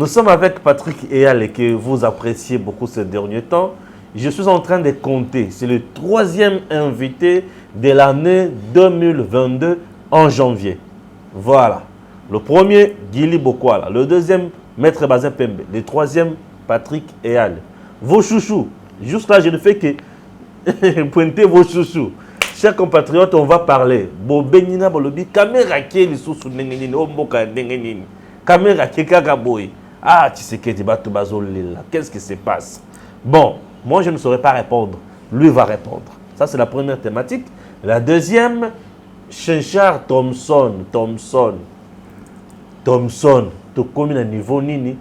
Nous sommes avec Patrick Eyale que vous appréciez beaucoup ces derniers temps. Je suis en train de compter. C'est le 3e invité de l'année 2022 en janvier. Voilà. Le premier, Guili Bokwala. Le deuxième, Maître Bazin Pembe. Le 3e, Patrick Eyale. Vos chouchous. Juste là, je ne fais que pointer vos chouchous. Chers compatriotes, on va parler. Bobenina Bolobi, caméra qui est sous Nengenini, Omboka Nengenini. Caméra qui est Kagaboy. Ah, tu sais que tu vas tout bazoler là. Qu'est-ce qui se passe? Bon, moi je ne saurais pas répondre. Lui va répondre. Ça, c'est la première thématique. La deuxième, Chenchard Thompson. Tu commis un niveau nini.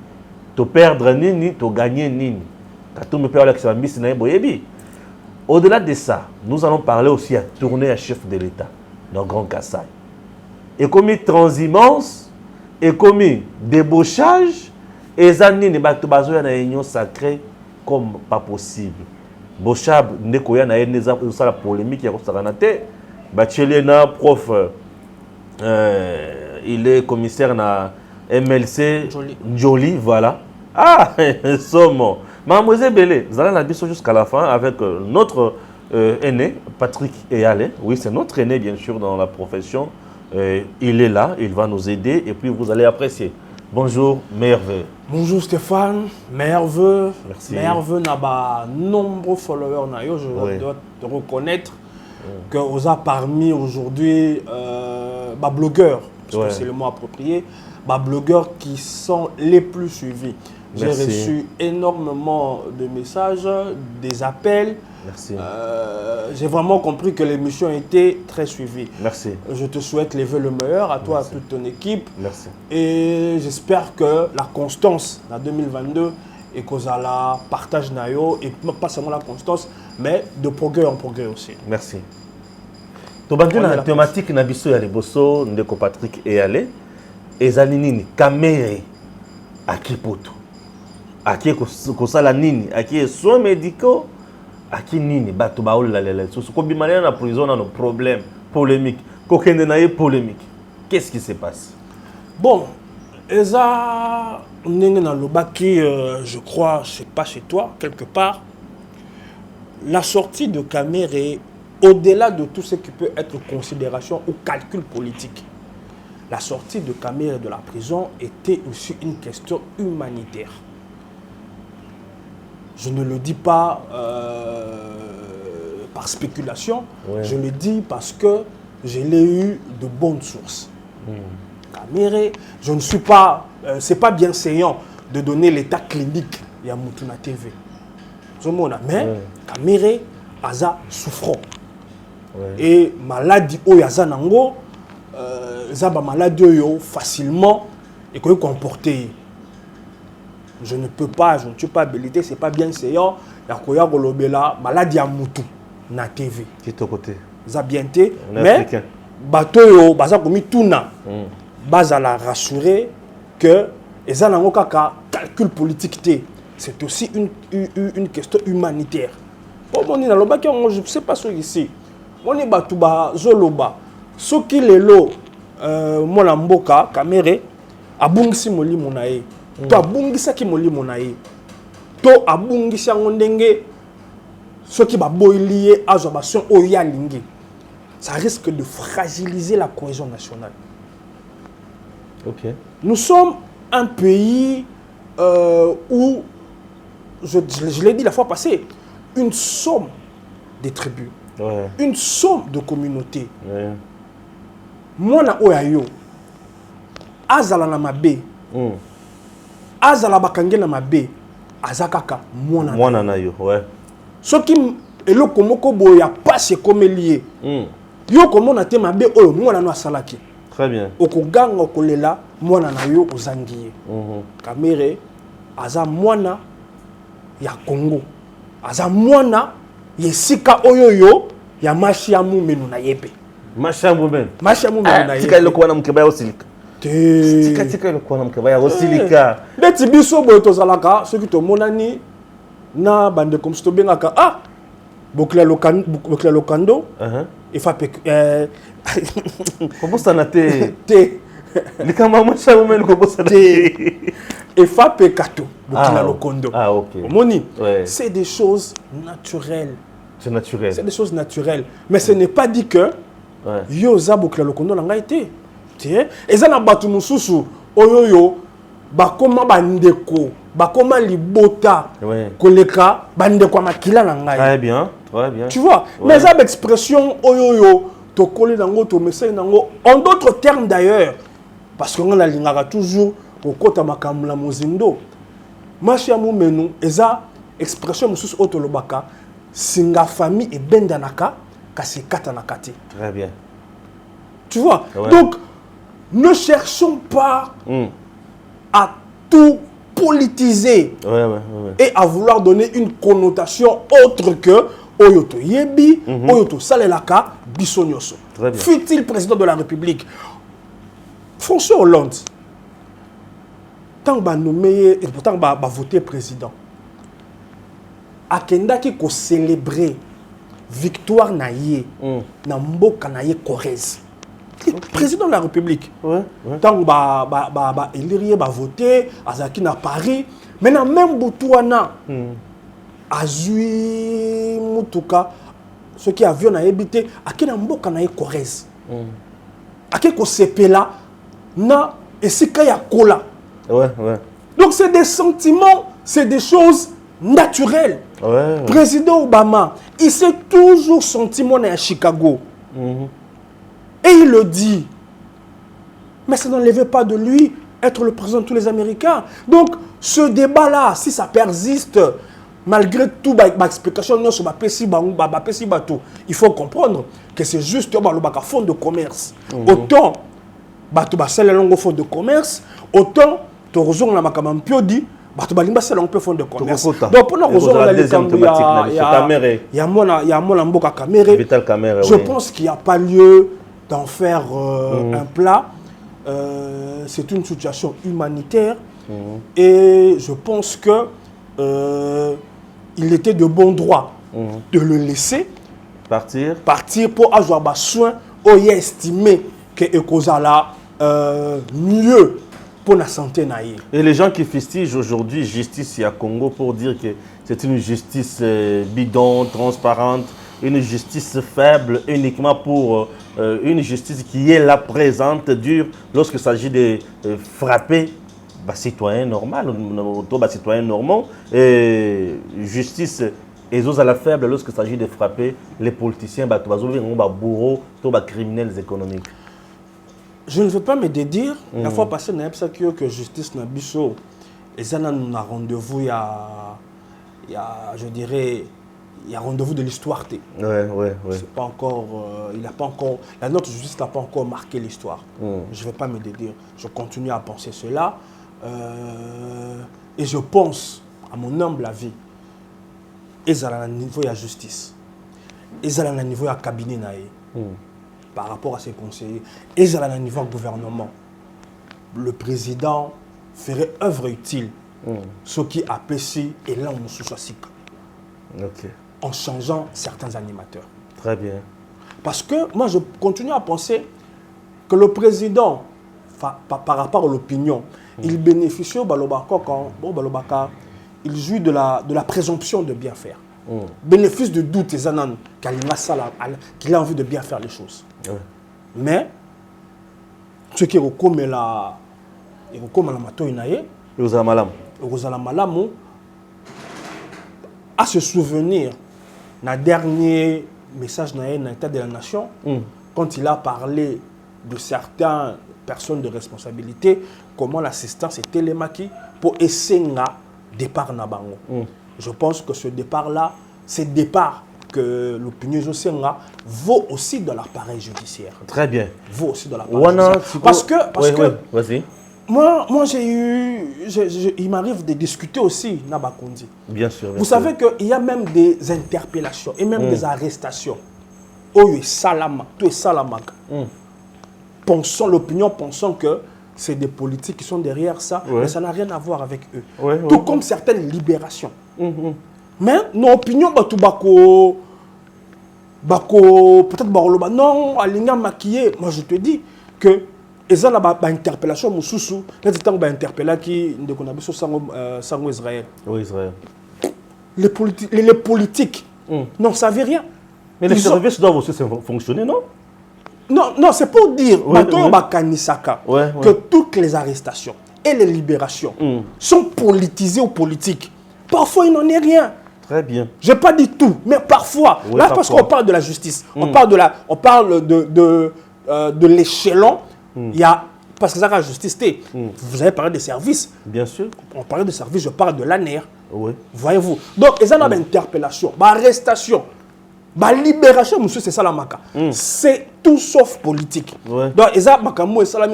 Tu perdre nini, tu gagner nini. Quand tu me perds avec sa mise, au-delà de ça, nous allons parler aussi à tourner à chef de l'État dans Grand Kassai. Et comme transhumance, et comme débauchage, et ça n'est pas une union sacrée comme pas possible. Bochab, Nekoya na la polémique, il y a prof, il est commissaire na MLC, Njoli, voilà. Ah, somme. Mademoiselle Bélé, vous allez la dire jusqu'à la fin avec notre aîné, Patrick Eyale. Oui, c'est notre aîné, bien sûr, dans la profession. Il est là, il va nous aider et puis vous allez apprécier. Bonjour, Merveille. Bonjour Stéphane, Merveille. Merci. Merveille n'a nombreux followers. Je dois te reconnaître que vous avez parmi aujourd'hui blogueurs, parce que c'est le mot approprié, blogueurs qui sont les plus suivis. J'ai reçu énormément de messages, des appels. Merci. J'ai vraiment compris que l'émission était très suivie. Merci. Je te souhaite lever le meilleur à toi, à toute ton équipe. Merci. Et j'espère que la constance en 2022 et que la partage nayo et pas seulement la constance, mais de progrès en progrès aussi. Merci. Tobandi la thématique na biso ya liboso ndeko Patrick Eyale ezali nini kamere akipoto. Aki kosala nini, aki soins médicaux, aki nini, bato baoul la lele. So bimaliana na prison na nos problèmes polémiques, kokende na polémique. Qu'est-ce qui se passe? Bon, eza ndenge na lobaki, je crois, c'est pas chez toi quelque part. La sortie de Kamere, au-delà de tout ce qui peut être considération ou calcul politique, la sortie de Kamere de la prison était aussi une question humanitaire. Je ne le dis pas par spéculation, je le dis parce que je l'ai eu de bonnes sources. Kamere, je ne suis pas, c'est pas bienséant de donner l'état clinique de Mutuna TV. Mais Kamere aza souffrant. Et maladie oyaza nango, zaba maladie oyo facilement et qu'on comporter. Je ne peux pas, je ne suis pas habilité, c'est pas bien séant. Yakoya golobela maladie à mutu na TV. Qui est au côté? Ça bien été, mais bateau yo baza komi tuna. Baza la rassurer que eza nango kaka calcul politique té. C'est aussi une question humanitaire. Bon moni na loba je ne sais pas ce ici. Moni batu ba zoloba. Soki lelo mona mboka Kamere abungisi molimo na ye. To abungisa ki molimo na ye. To abungisa ndenge soki ba boylié azobation oya lingi. Ça risque de fragiliser la cohésion nationale. Okay. Nous sommes un pays où, je l'ai dit la fois passée, une somme de tribus, une somme de communautés. Moi, na oyayo, azala na mabe, azala bakange na mabe, azakaka mwana na yo, ouais. Ce qui eloko moko boya passe comme lié. Yo komona te mabe oyo mwana no asalaki. Très bien. Okoganga kolela mwana na yo ozangiye. Kamere aza mwana ya Congo. Aza mwana yesika oyo yo ya mashi ya mumenu na yebe. Mashi ya mumenu. Mashi ya mumenu na yebe. Tika iloko wana mkeba osilika. Tika iloko wana mkeba osilika. Beti biso boyo tozalaka soki to monani na bande comme sto bengaka Bokla Lokando. Il faut comment ça n'a été té les camarades ça vous met le comment ça té et FAP Kato, Bokila Lokondo. Ah, ok. Moni, Ouais. c'est des choses naturelles. C'est naturel. C'est des choses naturelles. Mais ce n'est pas dit que Yoza Bokila Lokondo n'a pas été. Et ça n'a pas tout mususu. Oyoyo, bakoma bandeko, bakoma libota, koleka, bandeko makila n'a. Très bien, très bien. Tu vois, mais ça l'expression oyoyo, to coller dans to message nango. En d'autres termes d'ailleurs, parce qu'on a l'ingara toujours au kota makamla mozindo. Machi amu menu, eza expression mususu otolobaka. Singa famille et bendanaka kasi katanakati. Très bien. Tu vois? Donc ne cherchons pas à tout politiser et à vouloir donner une connotation autre que Oyoto Yebi, Oyoto Salelaka, Bissonyoso. Fut-il président de la République? François Hollande, tant que nommé et pourtant voté président. Akenda qui ko célébrer victoire naïe na mboka naïe Corrèze. Président de la République. Tant que élire voter azaki na Paris, mais na même Boutouana azui mutuka ce qui avion na habité akina mboka naïe Corrèze. Ake ko sepela na esika ya kola. Donc c'est des sentiments, c'est des choses naturelles. Président Obama, il s'est toujours senti mon à Chicago. Et il le dit. Mais ça n'enlevait pas de lui être le président de tous les Américains. Donc, ce débat-là, si ça persiste, malgré tout, explication, il faut comprendre que c'est juste un fonds de commerce. Autant, c'est un fonds de commerce, autant, tu as raison, dit, c'est un fonds de commerce. Donc, pour nous, il y a je pense qu'il n'y a pas lieu d'en faire un plat. C'est une situation humanitaire. Et je pense que il était de bon droit de le laisser partir pour avoir soin ou estimer que Ekozala mieux pour la santé naïe. Et les gens qui fustigent aujourd'hui justice à Congo pour dire que c'est une justice bidon, transparente, une justice faible uniquement pour une justice qui est là présente, dure, lorsqu'il s'agit de frapper les citoyens normaux, les citoyens normaux, et justice et à la faible lorsqu'il s'agit de frapper les politiciens, les bourreaux, les criminels économiques. Je ne veux pas me dédire. La fois passée, on a que justice n'a biso. Et ça, on a rendez-vous, je dirais, il y a rendez-vous de l'histoire. C'est pas encore, il n'a pas encore, la notre justice n'a pas encore marqué l'histoire. Je ne vais pas me dédire. Je continue à penser cela. Et je pense, à mon humble avis, ils ont un niveau de la justice. Ils ont un niveau de cabinet par rapport à ses conseillers. Ils ont un niveau de gouvernement. Le président ferait œuvre utile. Ce qui a péché et là on se choisit. En changeant certains animateurs. Très bien. Parce que moi je continue à penser que le président, par rapport à l'opinion, il bénéficie au Balobaka quand il jouit de la présomption de bien faire. Bénéfice de doute, qu'il a envie de bien faire les choses. Mais ce qui est comme la matoinaye, à se souvenir d'un dernier message dans l'État de la Nation, quand il a parlé de certaines personnes de responsabilité, comment l'assistance est télémaquée pour essayer de départ Nabango. Je pense que ce départ-là, ce départ que l'opinion Josenga vaut aussi dans l'appareil judiciaire. Très bien. Vaut aussi dans l'appareil judiciaire. Parce que vas-y. Moi il m'arrive de discuter aussi Nabakondi. Bien sûr. Vous savez qu'il y a même des interpellations et même des arrestations. Oyo Salama, tout est Salamaga. L'opinion pensant que c'est des politiques qui sont derrière ça, mais ça n'a rien à voir avec eux. Tout comme certaines libérations. Mais nos opinions, peut-être non, aligna maquillé. Moi je te dis que Et ça, là, interpellation, Moussoussou, là, c'est un interpellation qui ne connaît pas sur Israël. Oui, Israël. Les politiques n'en savaient rien. Mais les services doivent aussi fonctionner, non? Non, c'est pour dire que toutes les arrestations et les libérations sont politisées ou politiques. Parfois, il n'en est rien. Très bien. Je n'ai pas dit tout, mais parfois. Oui, là, parce qu'on parle de la justice, on parle de l'échelon. Il y a, parce que ça, la justice, vous avez parlé des services. Bien sûr. On parle de services, je parle de l'ANER. Oui. Voyez-vous. Donc, ils ont une interpellation, une arrestation, une libération, monsieur, c'est ça la maca. C'est tout sauf politique. Ouais. Donc, ils ont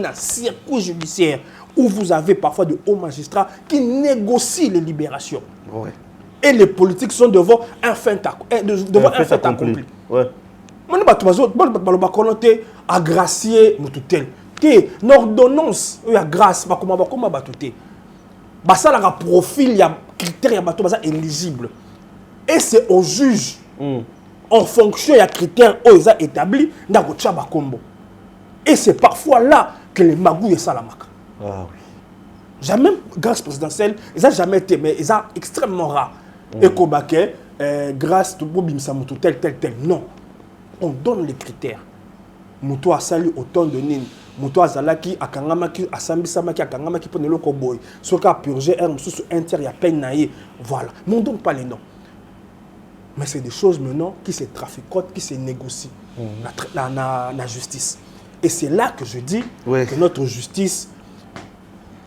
un circuit judiciaire où vous avez parfois de hauts magistrats qui négocient les libérations. Ouais. Et les politiques sont devant un fait accompli. Ouais. Moi, je vais agracier une ordonnance, il y a grâce, ça a un profil, il y a critères, il y a éligible. Et c'est au juge, en fonction des critères établis, dans le Tchabakombo. Et c'est parfois là que les magouilles sont la marque. Ah oui. Jamais, grâce présidentielle, ils n'ont jamais été, mais ils sont extrêmement rares. Et Kobake, grâce à tel. Non. On donne les critères. Moutou a sali autant de nini. Moutou a zalaki a kangamaki a sambisamaki a kangamaki pour ne le koboy. Soka purgé un sous inter ya peine naïe. Voilà. Mais on ne donne pas les noms. Mais c'est des choses maintenant qui se traficotent, qui se négocient. La justice. Et c'est là que je dis que notre justice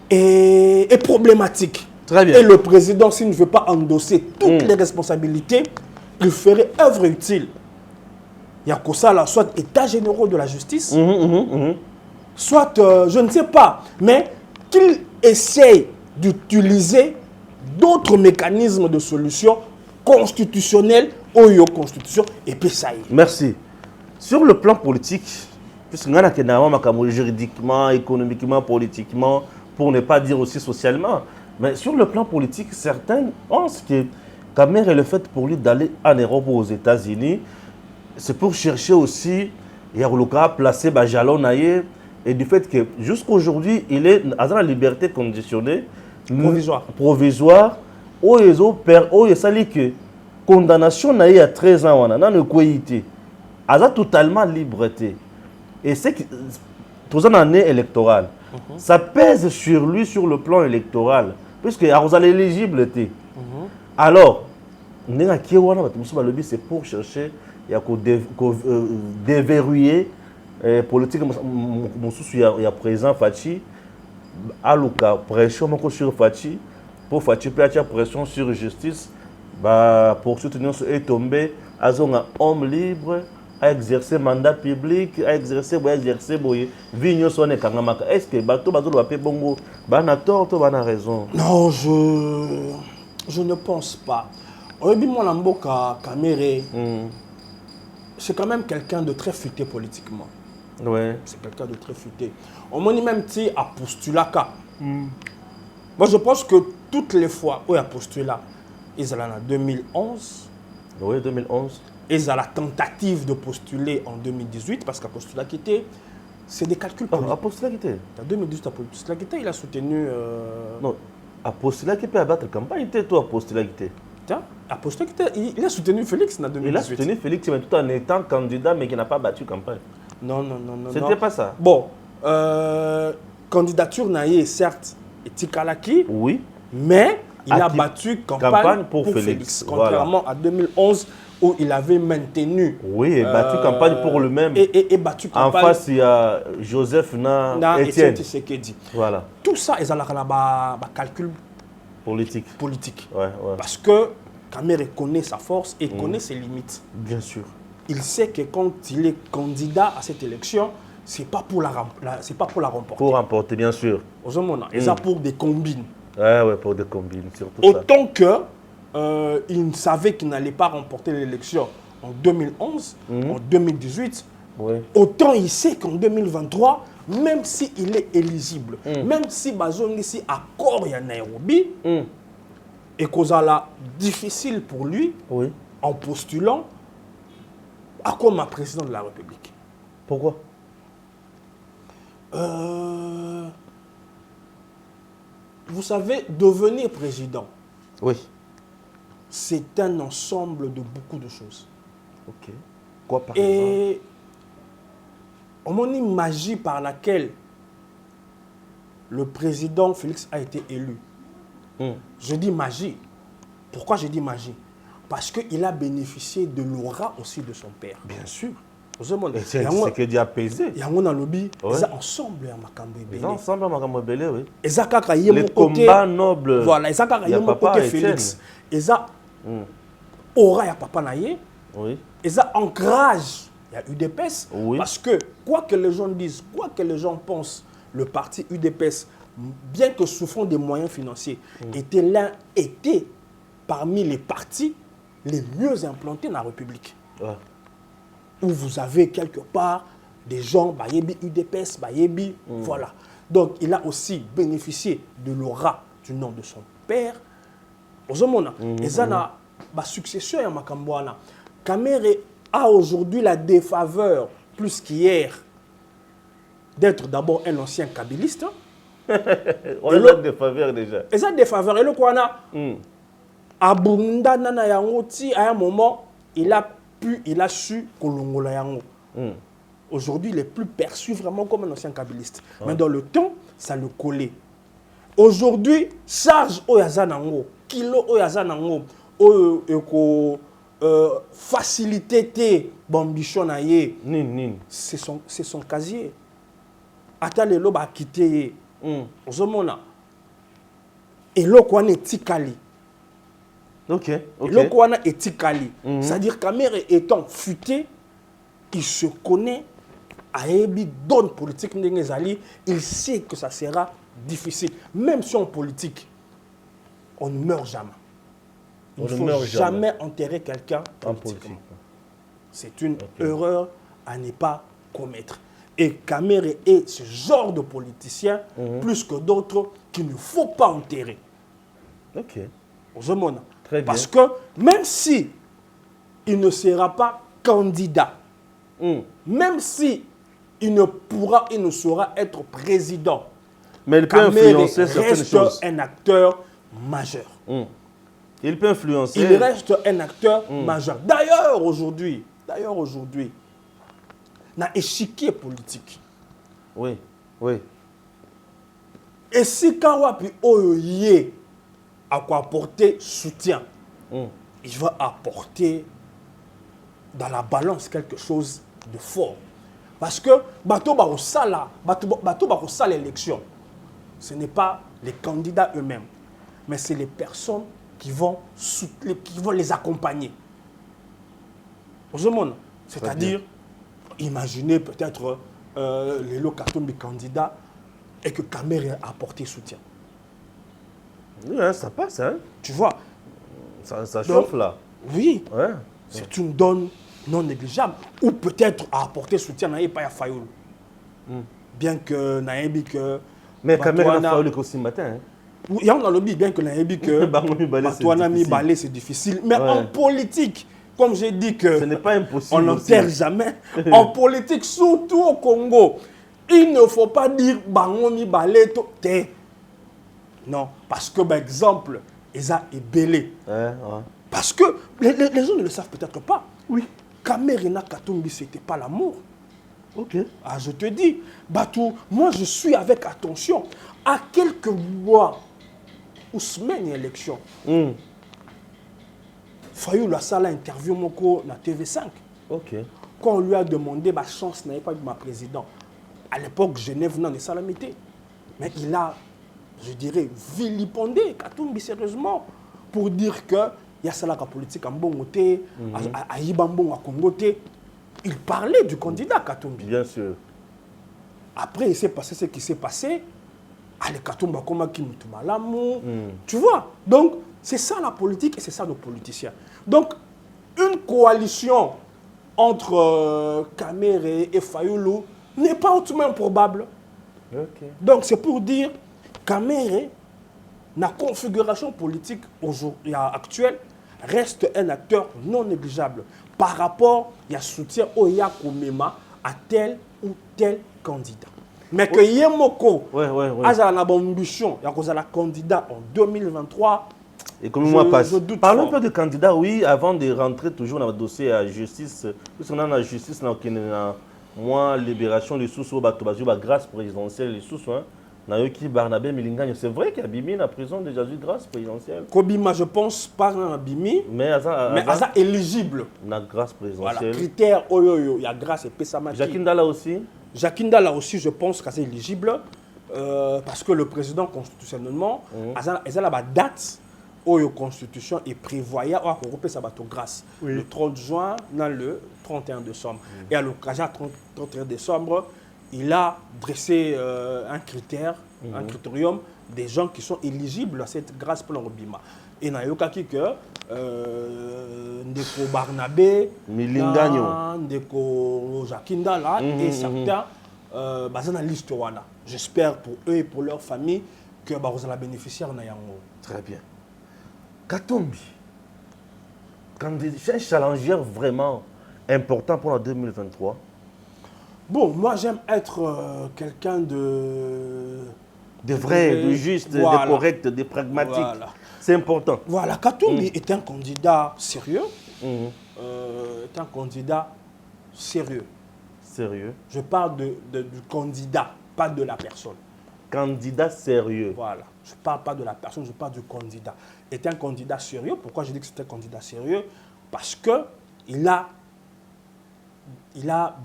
est problématique. Très bien. Et le président, s'il ne veut pas endosser toutes les responsabilités, il ferait œuvre utile. Il y a que ça là, soit état généraux de la justice, soit, je ne sais pas, mais qu'il essaye d'utiliser d'autres mécanismes de solution constitutionnels ou constitution, et puis ça y est. Merci. Sur le plan politique, puisque nous avons juridiquement, économiquement, politiquement, pour ne pas dire aussi socialement, mais sur le plan politique, certains pensent que Kamer est le fait pour lui d'aller en Europe ou aux États-Unis, c'est pour chercher aussi, il y a le cas placé Jalon Naye, et du fait que jusqu'à aujourd'hui, il est dans la liberté conditionnée, provisoire, où il y a que condamnation Naye à 13 ans, on a une coïté, il a totalement liberté. Et c'est que, tout en année électorale, ça pèse sur lui sur le plan électoral, puisque il a l'éligible. Alors, c'est pour chercher il y a déverrouiller politique. Il y a présent Fachi, Aluka pression sur Fachi, pour Fachi peut pression sur la justice, pour soutenir ce est tombé, à un homme libre, à exercer mandat public, à exercer vigno sonne kangamaka. Est-ce que bateau va payer bongo, bana tort ou bana raison? Non, je ne pense pas. Oyebi Mboka Kamere, c'est quand même quelqu'un de très futé politiquement. Ouais. C'est quelqu'un de très futé. On m'a dit même si à postulaka. Moi, je pense que toutes les fois où il y a postulat, ils sont en 2011. Oui, 2011. Ils ont la tentative de postuler en 2018 parce qu'à postulat quitté, c'est des calculs politiques. À postulat quitté. En 2018, à postulat quitté, il a soutenu. Non, à postulat qui peut abattre la campagne, toi, à postulat quitté. Il a soutenu Félix en 2018. Il a soutenu Félix, mais tout en étant candidat, mais qui n'a pas battu campagne. Non. C'était pas ça. Bon, candidature naïe, certes, et Tikalaki. Oui. Mais il a battu campagne pour Félix. Contrairement à 2011, où il avait maintenu. Oui, et battu campagne pour le même. Et battu campagne. En face, il y a Joseph Etienne. Voilà. Tout ça, ils ont un calcul politique. Ouais. Parce que Kamer connaît sa force et connaît ses limites. Bien sûr. Il sait que quand il est candidat à cette élection, ce n'est pas pour la remporter. Pour remporter, bien sûr. Et ça pour des combines. Ouais, pour des combines, surtout autant ça. Il savait qu'il n'allait pas remporter l'élection en 2011, en 2018. Autant il sait qu'en 2023, même s'il est éligible, même si Bazong ici accord à Nairobi, et que ça difficile pour lui en postulant à comme président de la République. Pourquoi? Vous savez, devenir président, oui, c'est un ensemble de beaucoup de choses. Ok. Quoi par exemple? Et on m'a dit magie par laquelle le président Félix a été élu. Je dis magie. Pourquoi je dis magie? Parce qu'il a bénéficié de l'aura aussi de son père. Bien sûr. Et c'est ce que Dieu a pesé. Il y a un lobby, ils ont ensemble à Makambo. Ils ont ensemble à Makambo Belé, oui. Le combat noble. Voilà, ils ont mon côté Félix. Ils ont aura ya papa naïe. Oui. Ils ont ancrage. Il y a UDPS. Oui. Parce que, quoi que les gens disent, quoi que les gens pensent, le parti UDPS, bien que souffrant des moyens financiers, était parmi les partis les mieux implantés dans la République. Ouais. Où vous avez quelque part des gens, Bayebi UDPS, Bayebi, voilà. Donc, il a aussi bénéficié de l'aura du nom de son père. Ozomona, et ça n'a pas successeur à Makambouana. Kamere a aujourd'hui la défaveur, plus qu'hier, d'être d'abord un ancien kabiliste. On a des faveurs déjà. Et ça, des faveurs. Et le Kwana, à Bunda, Nana Yangoti, à un moment, il a su Kolongola Yango. Aujourd'hui, il est plus perçu vraiment comme un ancien kabiliste. Mais dans le temps, ça le collait. Aujourd'hui, charge Oyazanango, kilo Oyazanango, facilité Bambichon Aye. C'est son casier. Atale lo ba quitté. Ozomona. Et lo kwane tikali. Ok. Le Kwana est tikali. C'est-à-dire qu'Amère étant futé, il se connaît à Ebi donne politique il sait que ça sera difficile. Même si en politique, on ne meurt jamais. Il ne faut jamais enterrer quelqu'un en politique. C'est une erreur à ne pas commettre. Et Kamere est ce genre de politicien, plus que d'autres, qu'il ne faut pas enterrer. Ok. Parce que même si il ne sera pas candidat, même si il ne saura être président, mais il peut influencer certaines choses. Un acteur majeur. Il peut influencer. Il reste un acteur majeur. D'ailleurs, aujourd'hui, dans l'échiquier politique. Oui. Et si Kawapi Oyoye à quoi apporter soutien, il va apporter dans la balance quelque chose de fort. Parce que Bato Barosala l'élection, ce n'est pas les candidats eux-mêmes, mais c'est les personnes qui vont les accompagner. C'est-à-dire, imaginez peut-être les Lokatombi candidats et que Kamere a apporté soutien. Oui, ça passe, hein. Tu vois. Ça chauffe là. Oui. Ouais. C'est une donne non négligeable. Ou peut-être à apporter soutien à Epaya Fayoul. Bien que Naïbi que. Mais Kamere a Fayoul aussi matin. Il y a un lobby, bien que Naïbi que. Batouana mi balé, c'est difficile. Mais en politique, comme j'ai dit que. Ce n'est pas impossible. On n'enterre jamais. En politique, surtout au Congo, il ne faut pas dire Bango mi balé. Non, parce que, par exemple, Eza est belé. Parce que les gens ne le savent peut-être pas. Oui. Kamerina Katumbi, ce n'était pas l'amour. Ok. Ah, je te dis, Batou, moi je suis avec attention. À quelques mois ou semaines d'élection, Fayoul a sala interview moko na TV5. Ok. Quand on lui a demandé ma chance, n'avait pas eu ma président. À l'époque, Genève n'en est salamité. Mais il a, je dirais, vilipendé Katumbi sérieusement pour dire que il y a ça la politique en bon côté, à Ibambon à Congo. Il parlait du candidat Katumbi. Bien sûr. Après, il s'est passé ce qui s'est passé. Allez, Katumbi comme qui m'outumalamu. Tu vois? Donc, c'est ça la politique et c'est ça nos politiciens. Donc, une coalition entre Kamere et Fayoulou n'est pas hautement improbable. Okay. Donc, c'est pour dire Kamere, la configuration politique actuelle, reste un acteur non négligeable par rapport à soutien au Yakomema à tel ou tel candidat. Mais que Yemoko a la bonne ambition, il y a la candidat en 2023. Et comme moi passe. Parlons un peu de candidats, oui, avant de rentrer toujours dans le dossier à justice. Puisqu'on a la justice, moi, libération, les sous, la grâce présidentielle, les sous, Nayoki Barnabé Milingagne. C'est vrai qu'il y a Bimi la prison déjà eu grâce présidentielle. Kobima, je pense pas à Bimi, mais Aza éligible. La grâce présidentielle. Voilà, critère, il y a grâce et Pessamaki. Jacinda là aussi. Jacinda là aussi, je pense qu'elle est éligible parce que le président constitutionnellement, elle a la date où la constitution est prévoyée à Europe sa grâce. Le 30 juin, dans le 31 décembre. Et à l'occasion, 31 décembre, il a dressé un critère, un critérium des gens qui sont éligibles à cette grâce pour l'Obima. Et il y a que Ndeko Barnabé, Ndeko Jacinda là, et certains dans la liste. J'espère pour eux et pour leur famille que vous allez bénéficier de Yango. Très bien. Katumbi, c'est un challenger vraiment important pour la 2023. Bon, moi j'aime être quelqu'un de vrai, de juste, de correct, de pragmatique. Voilà. C'est important. Voilà, Katumbi est un candidat sérieux. Est un candidat sérieux. Sérieux. Je parle du candidat, pas de la personne. Candidat sérieux. Voilà. Je ne parle pas de la personne, je parle du candidat. Est un candidat sérieux. Pourquoi je dis que c'est un candidat sérieux? Parce qu'il a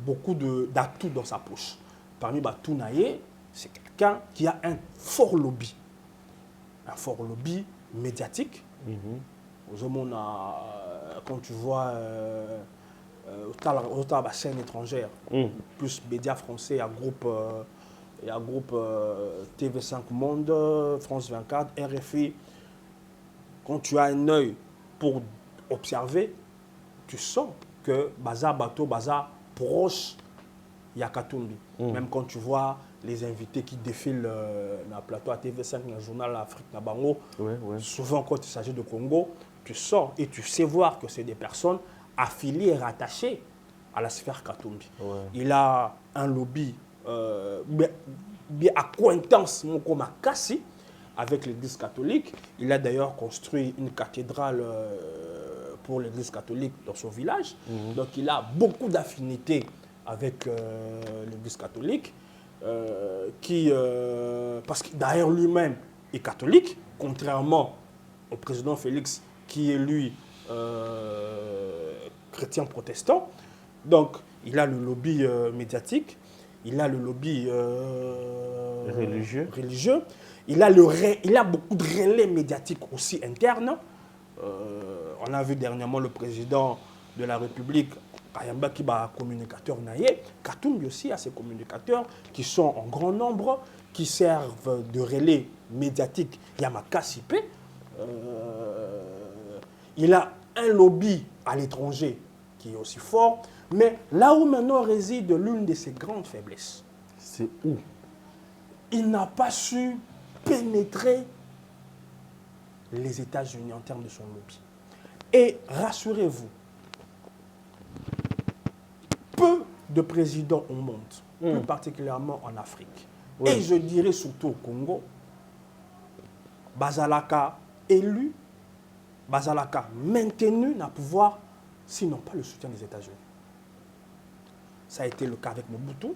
beaucoup d'atouts dans sa poche. Parmi Batounaye, c'est quelqu'un qui a un fort lobby. Un fort lobby médiatique. Quand tu vois la scène étrangère, plus médias français, il y a groupe TV5 Monde, France 24, RFI. Quand tu as un œil pour observer, tu sens que Baza Bateau, Baza proche, il y a Katumbi. Même quand tu vois les invités qui défilent dans le plateau à TV5, dans le journal Afrique Nabango, souvent quand il s'agit de Congo, tu sors et tu sais voir que c'est des personnes affiliées et rattachées à la sphère Katumbi. Il a un lobby bien acquaintance Moko Makassi avec l'église catholique. Il a d'ailleurs construit une cathédrale pour l'église catholique dans son village. Donc il a beaucoup d'affinités avec l'église catholique. Parce que d'ailleurs lui-même est catholique, contrairement au président Félix qui est lui chrétien protestant. Donc il a le lobby médiatique, il a le lobby religieux. Il a beaucoup de relais médiatiques aussi internes. On a vu dernièrement le président de la République, Kayamba, qui est communicateur naïe. Katumbi aussi a ses communicateurs qui sont en grand nombre, qui servent de relais médiatiques. Yamaka Sipé. Il a un lobby à l'étranger qui est aussi fort. Mais là où maintenant réside l'une de ses grandes faiblesses. C'est où? Il n'a pas su pénétrer les États-Unis en termes de son lobby. Et rassurez-vous, peu de présidents au monde, plus particulièrement en Afrique, et je dirais surtout au Congo, Bazalaka élu, Bazalaka maintenu n'a pouvoir, sinon pas le soutien des États-Unis. Ça a été le cas avec Mobutu.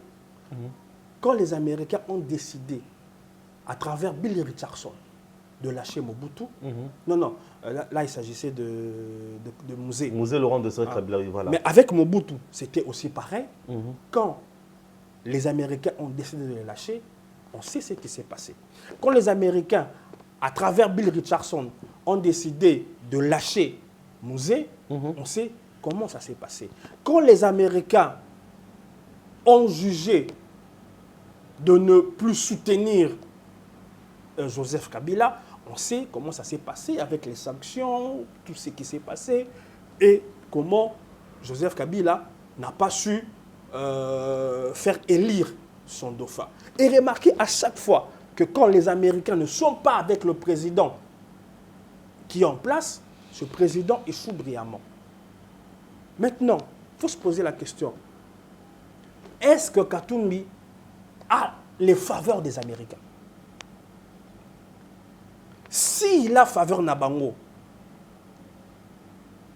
Quand les Américains ont décidé, à travers Bill Richardson, de lâcher Mobutu, non, là il s'agissait de Musée. Musée Laurent de Kabila, voilà. Mais avec Mobutu, c'était aussi pareil. Quand les Américains ont décidé de les lâcher, on sait ce qui s'est passé. Quand les Américains, à travers Bill Richardson, ont décidé de lâcher Musée, on sait comment ça s'est passé. Quand les Américains ont jugé de ne plus soutenir Joseph Kabila, on sait comment ça s'est passé avec les sanctions, tout ce qui s'est passé, et comment Joseph Kabila n'a pas su faire élire son dauphin. Et remarquez à chaque fois que quand les Américains ne sont pas avec le président qui est en place, ce président échoue brillamment. Maintenant, il faut se poser la question. Est-ce que Katumbi a les faveurs des Américains. S'il a faveur Nabango,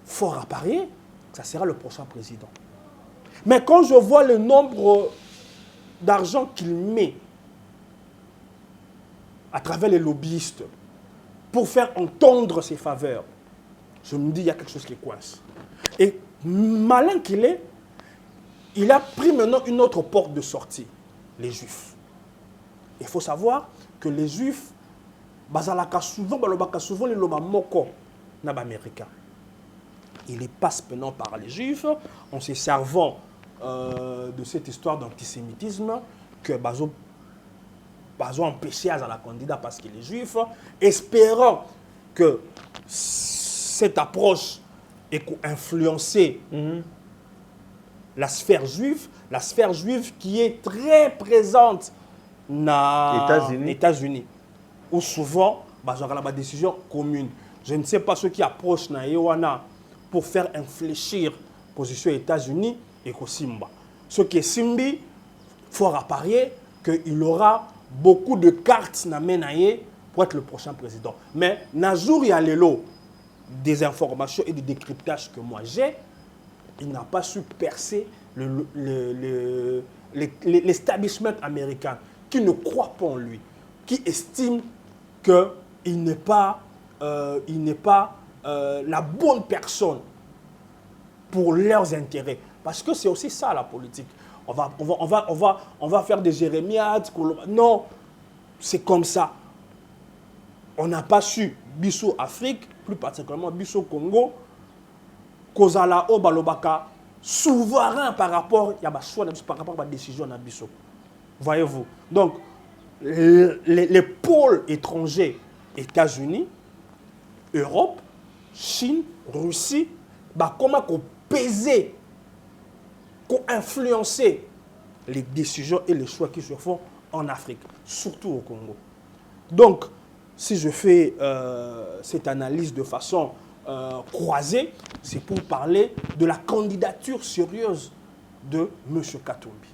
fort à parier, ça sera le prochain président. Mais quand je vois le nombre d'argent qu'il met à travers les lobbyistes pour faire entendre ses faveurs, je me dis il y a quelque chose qui coince. Et malin qu'il est, il a pris maintenant une autre porte de sortie, les Juifs. Il faut savoir que les Juifs, souvent les loba moko naba américain. Il les passe maintenant par les Juifs en se servant de cette histoire d'antisémitisme que Bazo empêché à la candidat parce qu'il est juif, espérant que cette approche ait influencé la sphère juive qui est très présente dans les États-Unis, où souvent, il y a des décisions communes. Je ne sais pas ceux qui approchent na Yowana pour faire infléchir la position des États-Unis et que Simba. Ce qui est Simbi, fort à parier qu'il aura beaucoup de cartes na menaye pour être le prochain président. Mais Nazour Yalelo, des informations et des décryptages que moi j'ai, il n'a pas su percer l'establishment américain qui ne croit pas en lui, qui estime qu'il n'est pas, la bonne personne pour leurs intérêts. Parce que c'est aussi ça la politique. On va faire des jérémiades. Non, c'est comme ça. On n'a pas su, Bissau Afrique, plus particulièrement Bissau Congo, Kozala Obalobaka, souverain par rapport à la décision de Bissau. Voyez-vous. Donc, les pôles étrangers, États-Unis, Europe, Chine, Russie, comment qu'on peser, qu'on influencer les décisions et les choix qui se font en Afrique, surtout au Congo. Donc, si je fais cette analyse de façon croisée, c'est pour parler de la candidature sérieuse de M. Katumbi.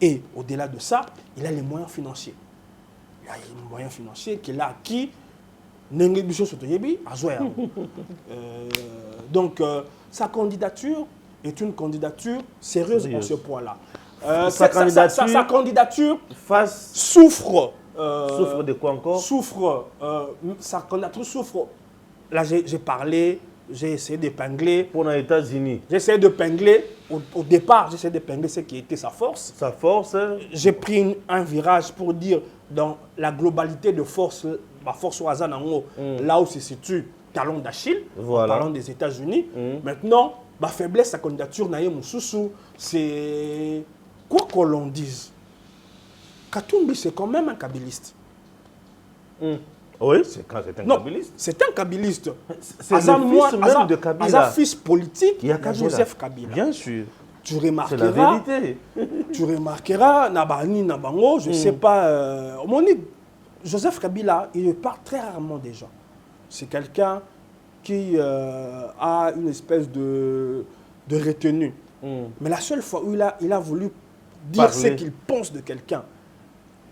Et au-delà de ça, il a les moyens financiers. Il a les moyens financiers qu'il a acquis. Donc, sa candidature est une candidature sérieuse en ce point-là. Sa candidature souffre. Souffre de quoi encore? Sa candidature souffre. Là, j'ai parlé, j'ai essayé d'épingler. Pour les États-Unis. J'ai essayé d'épingler. Au départ, j'ai essayé d'épingler ce qui était sa force. Sa force. J'ai pris un virage pour dire dans la globalité de force, la force au hasard, là où se situe talon d'Achille, voilà. En parlant des États-Unis. Maintenant, ma faiblesse, sa candidature, c'est quoi qu'on l'on dise. Katumbi, c'est quand même un kabbyliste. Oui, c'est un kabbyliste. C'est un kabbyliste. C'est le fils même de Kabila. Un fils politique, il y a Joseph Kabila. Bien sûr. Tu remarqueras, c'est la vérité. Tu remarqueras, Nabani, Nabango, je ne sais pas. Joseph Kabila, il parle très rarement des gens. C'est quelqu'un qui a une espèce de retenue. Mais la seule fois où il a voulu dire ce qu'il pense de quelqu'un,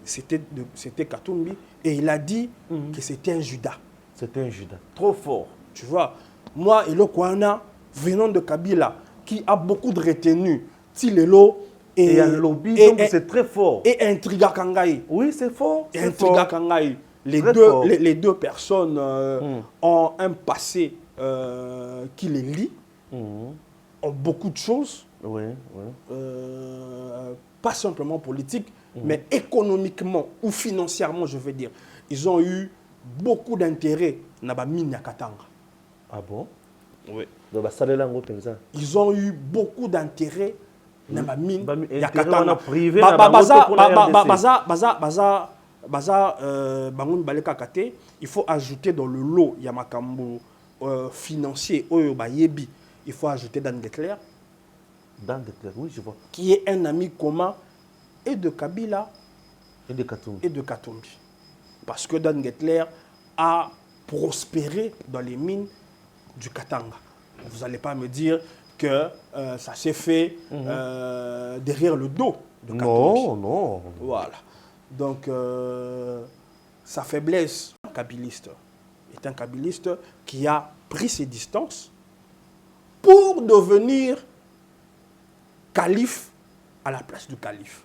c'était Katumbi. Et il a dit que c'était un Judas. C'était un Judas. Trop fort. Tu vois, moi, Elo Kouana, venant de Kabila, qui a beaucoup de retenue, Tilelo et un lobby, donc c'est très fort. Et Intriga Kangaï. Oui, c'est fort. Et Intriga Kangaï. Les deux personnes ont un passé qui les lie, ont beaucoup de choses. Oui. Pas simplement politique, mais économiquement ou financièrement, je veux dire. Ils ont eu beaucoup d'intérêt dans la mine Katanga. Ah bon? Oui. Ils ont eu beaucoup d'intérêt dans la mine Katanga. Privé, il faut ajouter dans le lot Yamakambo financier, il faut ajouter Dan Getler. Oui, je vois. Qui est un ami commun et de Kabila et de Katumbi. Parce que Dan Getler a prospéré dans les mines du Katanga. Vous n'allez pas me dire que ça s'est fait derrière le dos de Katumbi. Non. Voilà. Donc, sa faiblesse, kabyliste, est un kabyliste qui a pris ses distances pour devenir calife à la place du calife.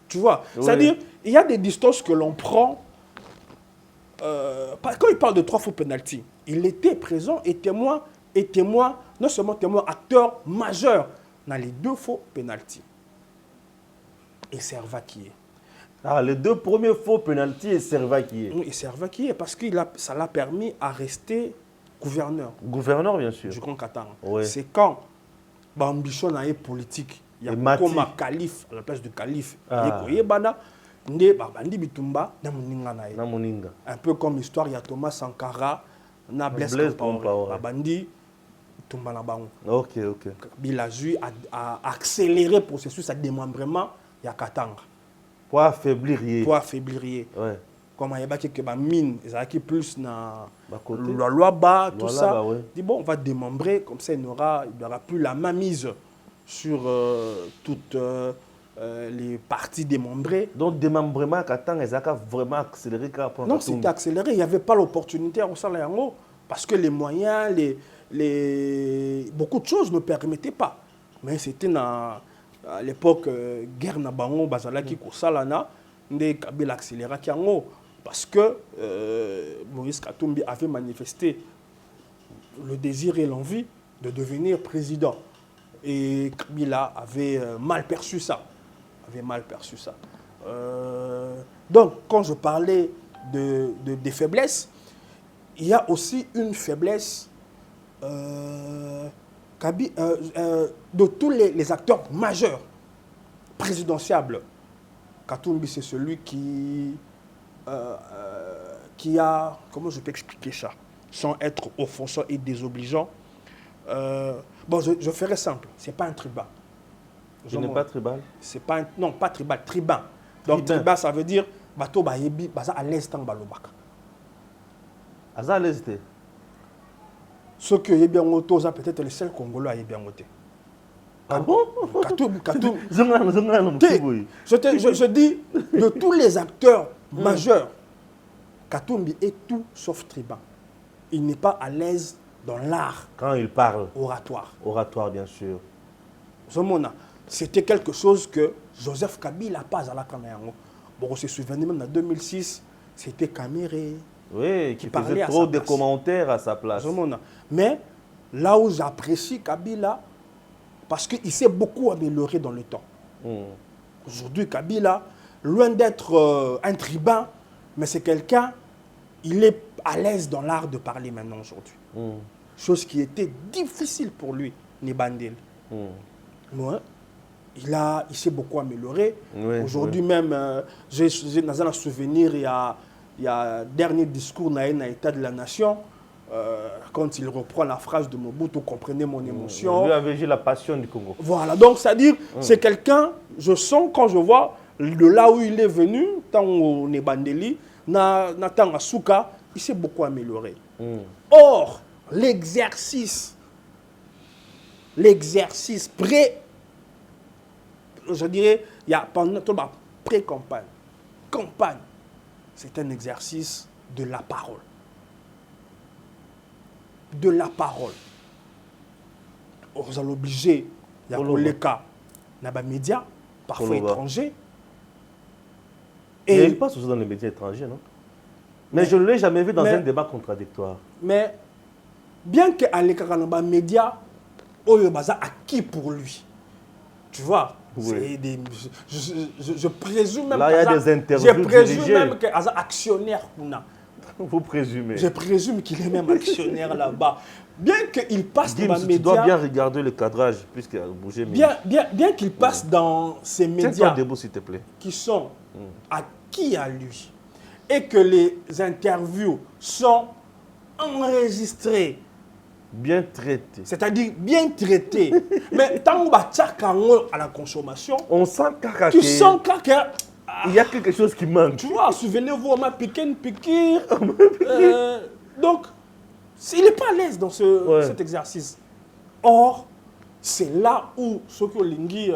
Tu vois, oui. C'est-à-dire, il y a des distances que l'on prend. Quand il parle de 3 faux pénaltys, il était présent et témoin, non seulement témoin, acteur majeur dans les 2 faux pénaltys. Et Serva qui est. Ah, les 2 premiers faux pénaltys et Serva qui est. Oui, et Serva qui est, parce que ça l'a permis à rester gouverneur. Gouverneur, bien sûr. Du Grand Qatar. Oui. C'est quand l'ambition est politique. Il y a comme un calife à la place du calife. Un peu comme l'histoire, il y a Thomas Sankara, Blaise Compaoré. Ok. Bilazu a accéléré le processus de démembrement il y a Katanga. Pour affaiblir. Ouais. Comme il y a des mines, il y a plus na la loi bas, tout ça. Ouais. Dit bon, on va démembrer, comme ça il n'y aura plus la mainmise sur toutes les parties démembrées. Donc démembrement à Katanga, ils ont vraiment accéléré. Non, c'était accéléré, il n'y avait pas l'opportunité au salaire en haut, parce que les moyens, beaucoup de choses ne permettaient pas. Mais c'était à l'époque, guerre na bango, bazalaki kosalana, nde Kabila accéléré qui en haut. Parce que Moïse Katumbi avait manifesté le désir et l'envie de devenir président. Et Kabila avait mal perçu ça. Donc, quand je parlais des faiblesses, il y a aussi une faiblesse de tous les acteurs majeurs présidentiables. Katumbi, c'est celui qui a, comment je peux expliquer ça, sans être offensant et désobligeant. Bon, je ferai simple, c'est pas un tribun. Je n'ai pas tribal. C'est pas non, pas tribal, tribun. Donc tribun, ça veut dire bateau bayebi, baza à l'aise tant balobaka. À l'aise. Ce que est bien auto, ça peut-être le seul Congolais est bien voté. Ah bon? Je dis, de tous les acteurs majeurs, Katumbi est tout sauf tribun. Il n'est pas à l'aise dans l'art. Quand il parle. Oratoire. Oratoire, bien sûr. C'était quelque chose que Joseph Kabila n'a pas à la caméra. Bon, on se souvient même en 2006, c'était Caméré. Oui, qui faisait trop de commentaires à sa place. Mais là où j'apprécie Kabila, parce qu'il s'est beaucoup amélioré dans le temps. Aujourd'hui, Kabila, loin d'être un tribun, mais c'est quelqu'un, il est à l'aise dans l'art de parler maintenant aujourd'hui. Chose qui était difficile pour lui, Nibandel. Ouais. Il s'est beaucoup amélioré. Aujourd'hui même, j'ai dans un souvenir, il y a dernier discours dans l'État de la Nation, quand il reprend la phrase de Mobutu, comprenez mon émotion. Lui avait la passion du Congo. Voilà, donc c'est-à-dire, c'est quelqu'un, je sens quand je vois de là où il est venu, tant au Nebandeli, Nathan Asuka, il s'est beaucoup amélioré. Or, l'exercice je dirais, il y a pendant toute la pré-campagne, c'est un exercice de la parole. De la parole. Vous allez obliger, il y a les cas, dans les médias, parfois étrangers. Et il passe aussi dans les médias étrangers, non? Mais je ne l'ai jamais vu dans un débat contradictoire. Mais bien qu'à l'écart dans les médias, il y a acquis pour lui. Tu vois? Oui. Je présume même là, il y a des interviews dirigées. Même qu'il est actionnaire. Vous présumez? Je présume qu'il est même actionnaire là-bas. Bien qu'il passe dans les médias... Tu dois bien regarder le cadrage, puisqu'il a bougé. Bien qu'il passe dans ces médias debout, s'il te plaît, qui sont acquis à lui, et que les interviews sont enregistrées, bien traité. C'est-à-dire bien traité. Mais tant qu'on va à la consommation, on sent tu sens qu'il y a quelque chose qui manque. Tu vois, souvenez-vous, on m'a piqué une piqûre. Donc, il n'est pas à l'aise dans cet exercice. Or, c'est là où ceux qui ont lingui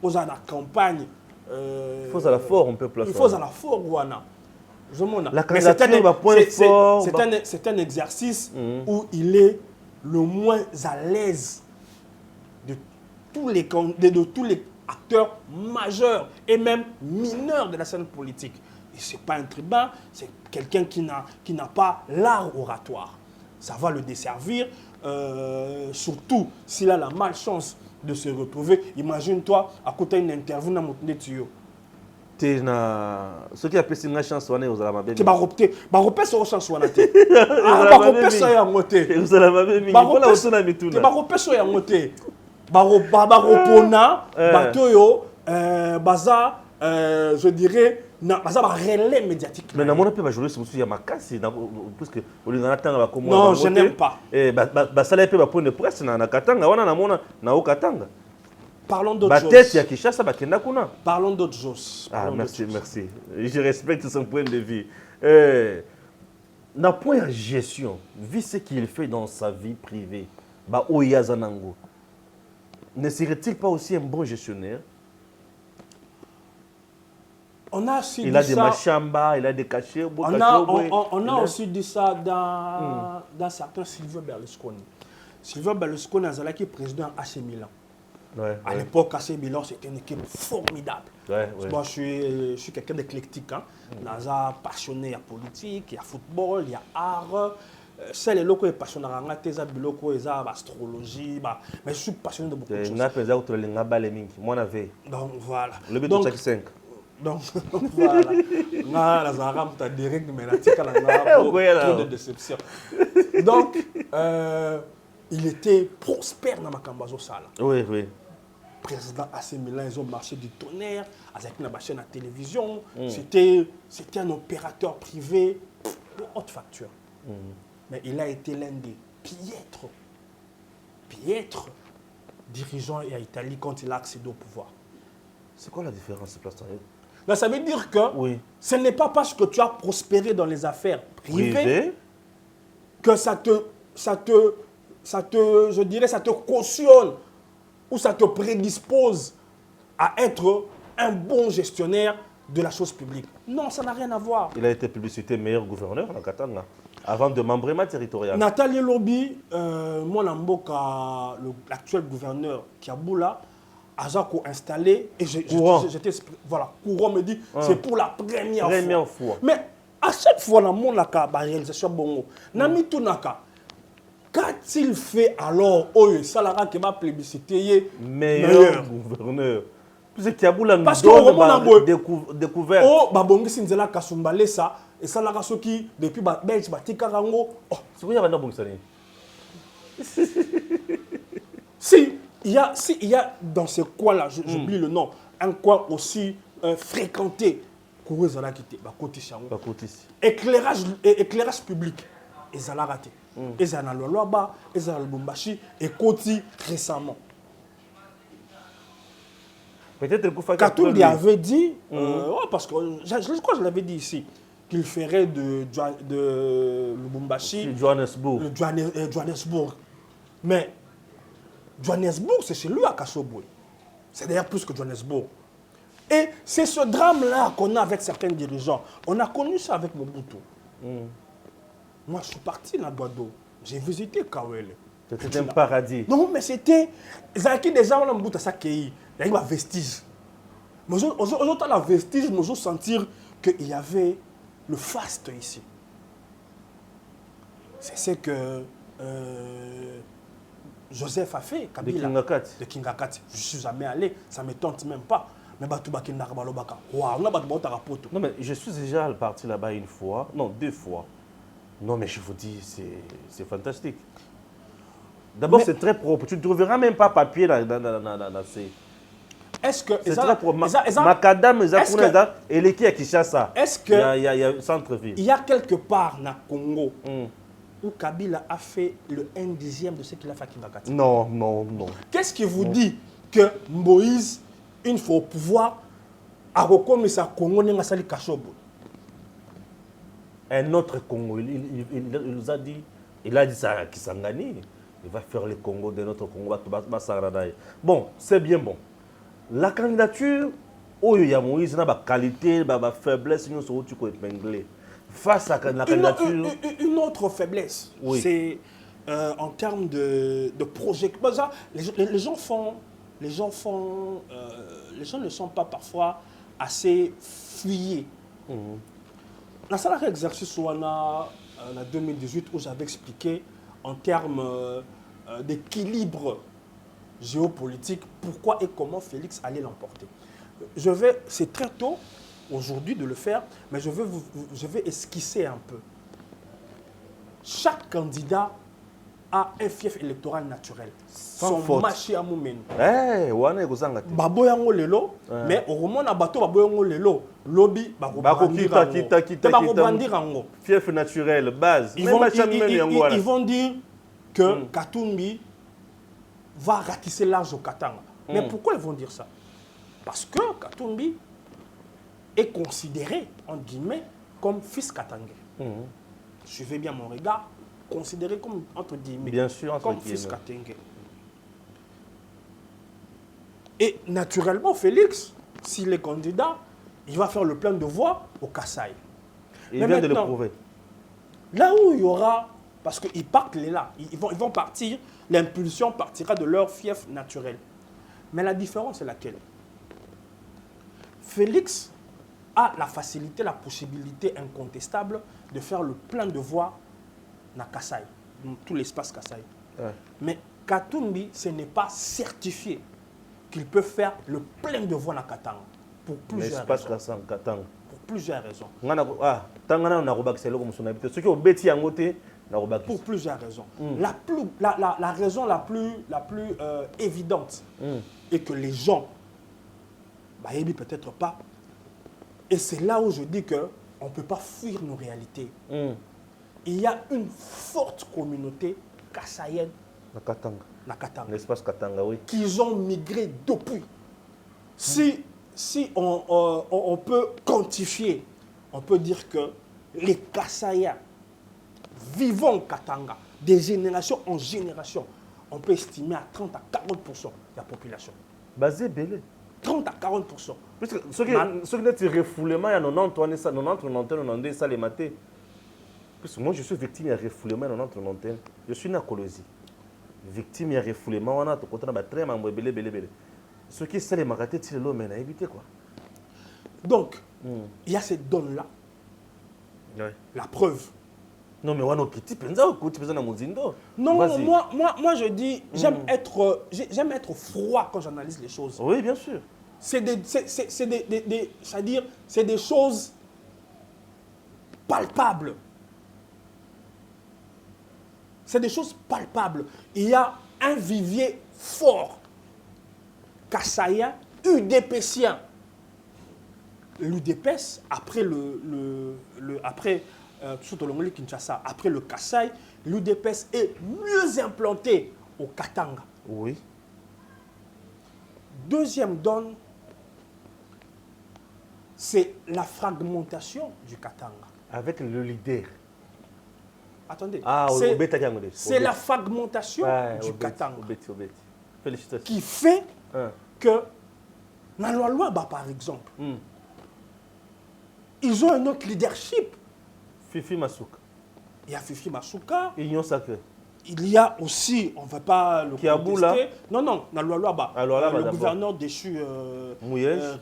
aux la campagne il faut à la fort on peut placer. Il faut à la fort wana. La candidature va point fort. C'est un exercice où il est le moins à l'aise de tous les acteurs majeurs et même mineurs de la scène politique. Et ce n'est pas un tribun, c'est quelqu'un qui n'a pas l'art oratoire. Ça va le desservir, surtout s'il a la malchance de se retrouver. Imagine-toi, à côté d'une interview dans mon tuyau. Ce qui a fait une chance, c'est aux Alamabé. Tu vas repérer sur chance. Ah, tu vas repérer sur la montée. Vous allez m'avoir mis. Voilà, on a mis tout. Tu vas repérer sur la montée. Baropona, Batoyo, Baza, je dirais, Baza va relais médiatique. Mais on peut pas jouer sur il y a ma casse, puisque non, je n'aime pas. Ça l'a fait pour une presse, na Katanga, on a na au Katanga. Parlons d'autres choses. Parlons d'autres choses. Ah, merci, merci. Je respecte son point de vue. Dans le point de gestion, vu ce qu'il fait dans sa vie privée, ne serait-il pas aussi un bon gestionnaire? On a aussi il a des machambas, il a des cachets. On a aussi dit ça dans certains Silvio Berlusconi. Silvio Berlusconi est président AC Milan. À l'époque, AC Milan, c'était une équipe formidable. Moi, je suis quelqu'un d'éclectique. Je suis passionné à politique, à football, il y a art. C'est les locaux passionnés à l'astrologie. Mais je suis passionné de beaucoup de choses. Donc voilà. Le but de 5. Donc voilà. Trop de déception. Donc, il était prospère dans Makambazo Sala. Oui, oui. Président AC Milan, ils ont marché du tonnerre avec une chaîne à télévision. C'était un opérateur privé de haute facture. Mais il a été l'un des piètres dirigeants à Italie quand il a accédé au pouvoir. C'est quoi la différence, Là, ça veut dire que ce n'est pas parce que tu as prospéré dans les affaires privées que ça te cautionne ou ça te prédispose à être un bon gestionnaire de la chose publique. Non, ça n'a rien à voir. Il a été publicité meilleur gouverneur en Katanga avant de membrement territorial. Nathalie Lobby, l'actuel gouverneur Kiaboula, Azako installé et voilà, Courant me dit c'est pour la première fois. Mais à chaque fois dans mon réalisation bongo, Nami Tunaka, qu'a-t-il fait alors au Salara qui va plébisciter meilleur gouverneur? Parce que Kiaboula nous donne découvert. Oh, Babongi Sinzela Kasumbalé ça et Salara Soki depuis Belge Batika Rango. Oh, c'est quoi il y a bon ça? Si il y a dans ce coin-là, j'oublie le nom, un coin aussi fréquenté, éclairage public, et ça l'a raté. Et ça n'a le Loaba, et ça n'a le Bumbashi, et Koti récemment. Peut-être que Katoudi avait dit, parce que je crois que je l'avais dit ici, qu'il ferait de Lubumbashi Johannesburg. Mais Johannesburg, c'est chez lui à Kassoboy. C'est d'ailleurs plus que Johannesburg. Et c'est ce drame-là qu'on a avec certains dirigeants. On a connu ça avec Mobutu. Moi, je suis parti dans Douado. J'ai visité Kawele. C'était un paradis. Non, mais c'était... Zaki déjà, on a Mobutu à Sakei. Il y a un vestige. Mais aujourd'hui, la vestige, nous allons sentir qu'il y avait le faste ici. C'est ce que Joseph a fait, Kabila, de Kingakati. Je ne suis jamais allé, ça ne me tente même pas. Mais non, mais je suis déjà parti là-bas une fois, non, 2 fois. Non, mais je vous dis, c'est fantastique. D'abord, c'est très propre. Tu ne trouveras même pas papier dans ces... Est-ce que... C'est très propre. Macadam, et l'équipe à Kinshasa. Est-ce que... Il y a un centre-ville. Il y a quelque part dans le Congo où Kabila a fait le 1/10 de ce qu'il a fait à Kingakati. Non, non, non. Qu'est-ce qui vous dit que Moïse, une fois au pouvoir, a reconnu sa Congo n'a pas Kashobo? Un autre Congo, il nous a dit, il a dit ça à Kisangani. Il va faire le Congo de notre Congo. Bon, c'est bien bon. La candidature, il y a Moïse, il y a des qualités, des faiblesses, nous sommes tous épinglés. Face à la candidature. Une autre faiblesse, oui. C'est en termes de projet. Les gens ne sont pas parfois assez fuyés. Dans ce exercice en 2018 où j'avais expliqué en termes d'équilibre géopolitique pourquoi et comment Félix allait l'emporter. C'est très tôt aujourd'hui de le faire, mais je vais esquisser un peu. Chaque candidat a un fief électoral naturel. Sans faute. Marché à Moumène. Babo yango lelo, mais au moment na bato babo yango lelo, lobby kita. Fief naturel, base. Ils vont dire que Katumbi va ratisser l'âge au Katanga. Mais pourquoi ils vont dire ça? Parce que Katumbi est considéré, entre guillemets, comme fils katangais. Suivez bien mon regard, considéré comme, entre guillemets, bien sûr, comme fils katangais. Et naturellement, Félix, s'il est candidat, il va faire le plein de voix au Kasaï. Il vient de le prouver. Là où il y aura, parce qu'ils partent là, ils vont partir, l'impulsion partira de leur fief naturel. Mais la différence est laquelle? Félix a la facilité, la possibilité incontestable de faire le plein de voix dans Kasaï, dans tout l'espace Kasaï. Ouais. Mais Katumbi, ce n'est pas certifié qu'il peut faire le plein de voix dans Katanga. Pour plusieurs raisons. Pour plusieurs raisons. Pour plusieurs raisons. La raison la plus évidente est que les gens, peut-être pas, et c'est là où je dis qu'on ne peut pas fuir nos réalités. Il y a une forte communauté kassaïenne na Katanga. L'espace Katanga, oui. Qu'ils ont migré depuis. Si on peut quantifier, on peut dire que les Kassaïens vivant Katanga, des générations en génération, on peut estimer à 30 à 40% de la population. Basé belé. 30 à 40%. Parce que ce qui est refoulement, il y a 90, 92, ça les matés. Parce que moi, je suis victime de refoulement, 90. Je suis na Colosie. Victime de refoulement, on a tout côté très mambo belé. Ce qui est les magatés, c'est l'homme à éviter quoi. Donc, il y a cette donne-là. Ouais. La preuve. Non, mais on a quitté Penza ou quitté Penza na Mozindo. Non, moi je dis, j'aime être froid quand j'analyse les choses. Oui, bien sûr. C'est des choses palpables. C'est des choses palpables. Il y a un vivier fort. Kassaïen, UDPSien. L'UDPS, après Kinshasa, après le Kasaï, l'UDPS est mieux implanté au Katanga. Oui. Deuxième donne, c'est la fragmentation du Katanga. Avec le leader. Attendez. C'est la fragmentation du Katanga. Félicitations. Qui fait que, dans la par exemple, ils ont un autre leadership. Fifi Masuka. Il y a Fifi Masuka. Union sacrée. Il y a aussi, on ne va pas le contester. Non, dans le gouverneur déchu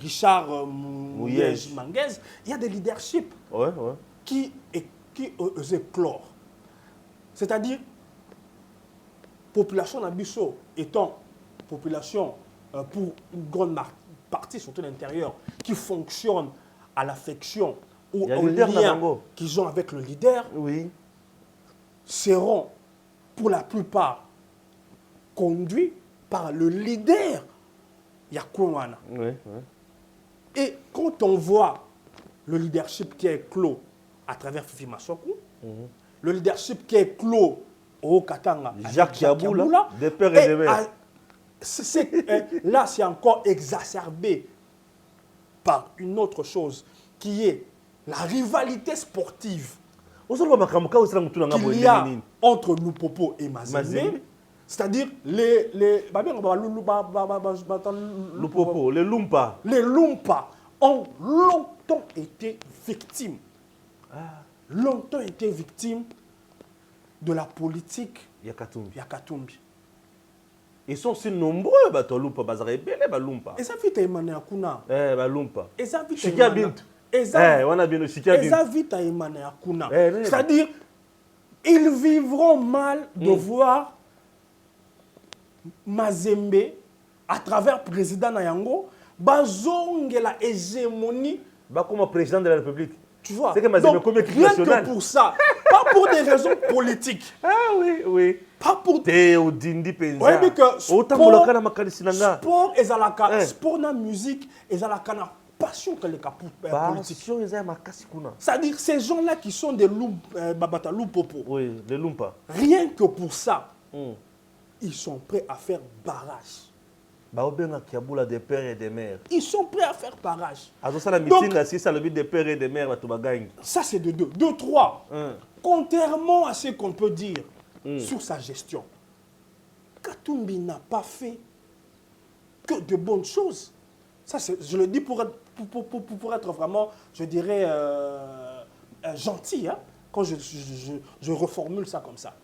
Richard Mouyej Manguez, il y a des leaderships qui éclore. C'est-à-dire, population d'Abisso étant population pour une grande partie, surtout l'intérieur, qui fonctionne à l'affection ou au lien qu'ils ont avec le leader, seront pour la plupart conduits par le leader Yakoumana. Et quand on voit le leadership qui est clos à travers Fifi Massokou, le leadership qui est clos au Katanga, Jacques Yaboula, des pères et des mères. Là, c'est encore exacerbé par une autre chose qui est la rivalité sportive qu'il y a entre Lupopo et Mazembe. C'est-à-dire les Lupopo, les Lumpa. Les Lumpa ont longtemps été victimes. Longtemps été victimes de la politique Yakatumbi. Ils sont si nombreux, les Lumpa, les Lumpa. Et ça vite à Emmanuel Akuna. Lumpa. Et ça vite Chikia Bintu. C'est-à-dire, ils vivront mal de voir Mazembe, à travers le président Nayango, bazonge la hégémonie. Comme président de la République. Tu vois, c'est que Mazembe comme équipe nationale. Que pour ça, pas pour des raisons politiques. Ah oui, oui. Pas pour Théo Dindi Penza. Oui, mais que sport ezalaka, sport na musique, ezalaka na passion que les politiques. C'est-à-dire ces gens-là qui sont des loupopo. Oui, les lumpa. Rien que pour ça, ils sont prêts à faire barrage. Des pères et des mères. Ils sont prêts à faire barrage. Donc, si ça le but des pères et des mères, ça c'est de deux. De trois. Contrairement à ce qu'on peut dire sur sa gestion, Katumbi n'a pas fait que de bonnes choses. Ça, je le dis pour être vraiment, je dirais, gentil, hein, quand je reformule ça comme ça.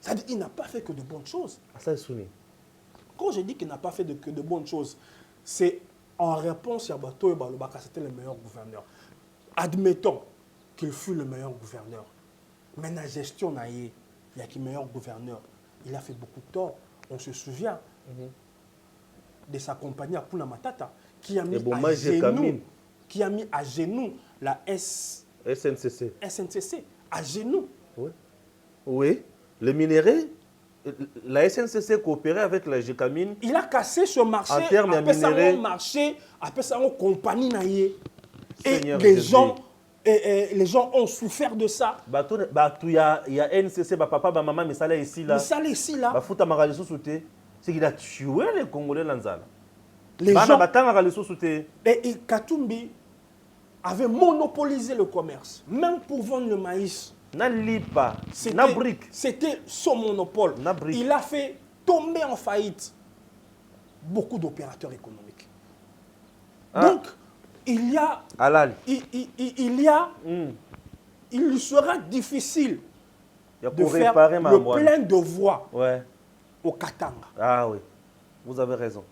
C'est-à-dire qu'il n'a pas fait que de bonnes choses. Ça est soumis. Quand je dis qu'il n'a pas fait que de bonnes choses, c'est en réponse à Bato et Balobaka, c'était le meilleur gouverneur. Admettons qu'il fut le meilleur gouverneur. Mais la gestion, il y a qui meilleur gouverneur. Il a fait beaucoup de tort. On se souvient de sa compagnie à Puna Matata, qui a mis à genoux la SNCC. À genoux. Oui. Oui. Le minerai, la SNCC coopérait avec la GECAMINE. Il a cassé ce marché. En termes de minerai. Après ça, on compagnie naïe. Et les gens ont souffert de ça. Il y a NCC, papa, maman, mais ça là ici là. C'est qu'il a tué les Congolais Lanzala. Les gens. Et Katumbi avait monopolisé le commerce, même pour vendre le maïs. C'était son monopole. Il a fait tomber en faillite beaucoup d'opérateurs économiques. Donc, il lui sera difficile de faire le plein de voix au Katanga. Ah oui, vous avez raison.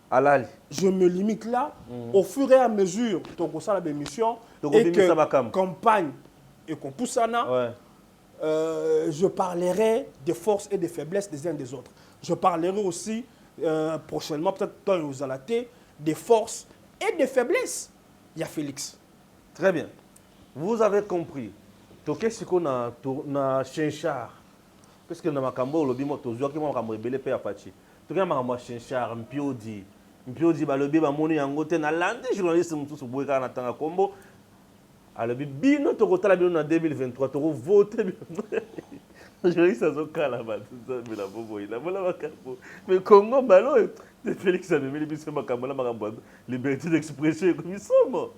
Alali. Je me limite là. Au fur et à mesure que la émission et que campagne et qu'on pousse je parlerai des forces et des faiblesses des uns des autres. Je parlerai aussi prochainement, peut-être dans les alatés, des forces et des faiblesses. Il y a Félix. Très bien. Vous avez compris. Qu'est-ce qu'on a Chinchard? Parce que dans ma cambo, le bimo tozo qui m'a rebellé pe apachi. To que m'a Chinchard, Mpiodi ba le bi ba moni yango te na lande journaliste mutu so boyka na tanga kombo. Alors bino to kotala bino na 2023 to voter. Je ça zo kala ba mais la bobo il a vola makambo. Mais Congo balo de Félix a mis biso makambo la makambo liberté d'expression comme ils sont.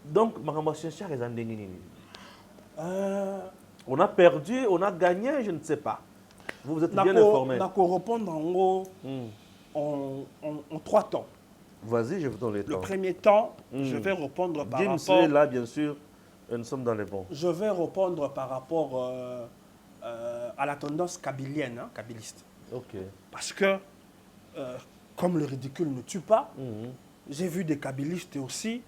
Donc makambo Chinchard est en nini. On a perdu, on a gagné, je ne sais pas. Vous êtes bien informé. On va répondre en 3 temps. Vas-y, je vous donne les temps. Le premier temps, je vais répondre par rapport... est là, bien sûr, et nous sommes dans les bons. Je vais répondre par rapport à la tendance kabilienne, kabiliste. Ok. Parce que, comme le ridicule ne tue pas, j'ai vu des kabilistes aussi...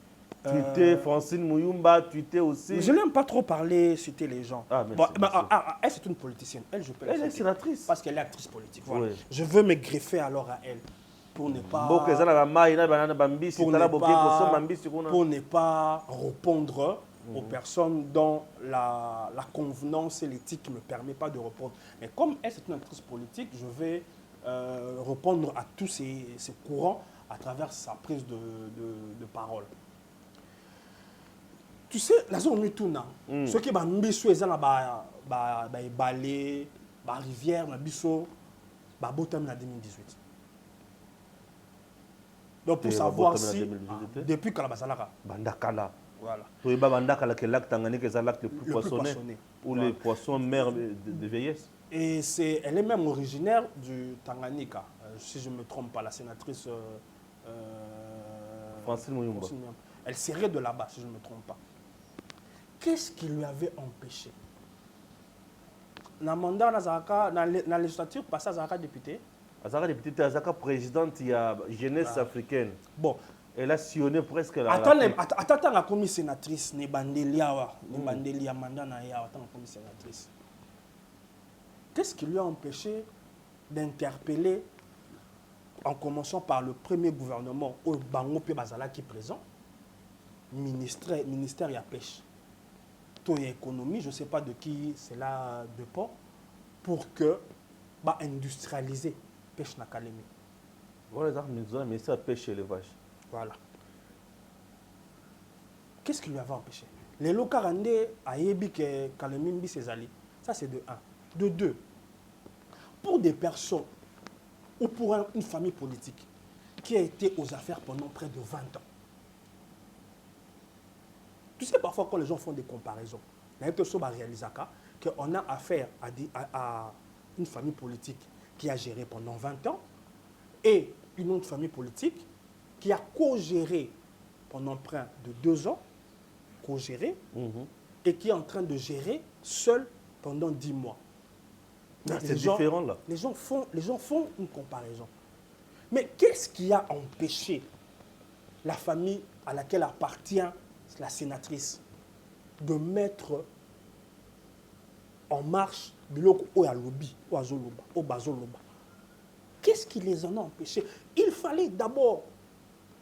Tweeter Francine Mouyumba, tweeter aussi. Je n'aime pas trop parler, citer les gens. Elle, c'est une politicienne. Elle est sénatrice. Parce qu'elle est actrice politique. Voilà. Oui. Je veux me greffer alors à elle. Pour ne pas répondre aux personnes dont la convenance et l'éthique ne me permettent pas de répondre. Mais comme elle, c'est une actrice politique, je vais répondre à tous ces courants à travers sa prise de parole. Tu sais, la zone où tout ce qui est ambitieux, c'est la balai, la rivière, la bisso, la botam en 2018. Donc pour savoir si, depuis Kalabasalara. Bandakala. Voilà. Tu es Bandakala, qui est l'acte Tanganyika, qui est l'acte le plus poissonné. Ou les poissons mères de vieillesse. Et elle est même originaire du Tanganyika, si je ne me trompe pas, la sénatrice Francine Mouyumba. Elle serait de là-bas, si je ne me trompe pas. Qu'est-ce qui lui avait empêché? Dans le mandat, dans la législature, passé à député. Azaka député, Azaka présidente, il y a jeunesse africaine. Bon. Elle a sillonné presque la. Attends, la commis sénatrice, ne bandelia mandat na ya, attends la commis sénatrice. Qu'est-ce qui lui a empêché d'interpeller, en commençant par le premier gouvernement, au Bango Pe Bazala qui est présent, ministère de la pêche, tout économie, je ne sais pas de qui cela dépend, pour que bah, industrialiser la pêche na Kalemi. Voilà, mais ça pêche élevage. Voilà. Qu'est-ce qui lui avait empêché? Les locaux rendés à Yebi que Kalemi Mbi Césali. Ça, c'est de 1. De 2. Pour des personnes ou pour une famille politique qui a été aux affaires pendant près de 20 ans. Tu sais, parfois, quand les gens font des comparaisons, qu'on a affaire à une famille politique qui a géré pendant 20 ans et une autre famille politique qui a co-géré pendant près de 2 ans, et qui est en train de gérer seul pendant 10 mois. C'est différent là. Les gens font une comparaison. Mais qu'est-ce qui a empêché la famille à laquelle appartient la sénatrice de mettre en marche biloko o ya lobby, o azoloba, o bazoloba? Qu'est-ce qui les en a empêchés? Il fallait d'abord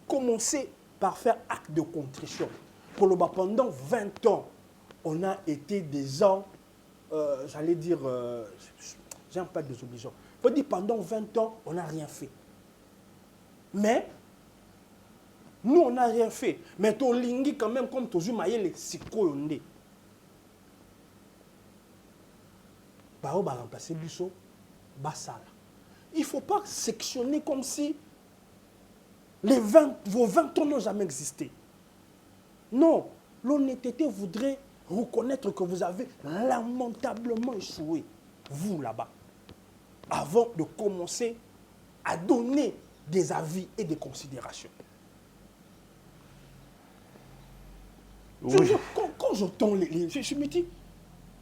commencer par faire acte de contrition. Pendant 20 ans, on a été des gens, j'allais dire, j'aime pas désobligeants. Il faut dire pendant 20 ans, on n'a rien fait. Mais, nous, on n'a rien fait. Mais tu lingi quand même comme tu as les sikoyonde. Bah, on va remplacer Bissot, Bassala. Il ne faut pas sectionner comme si vos 20 ans n'ont jamais existé. Non, l'honnêteté voudrait reconnaître que vous avez lamentablement échoué, vous là-bas, avant de commencer à donner des avis et des considérations. Oui. Quand j'entends je me dis,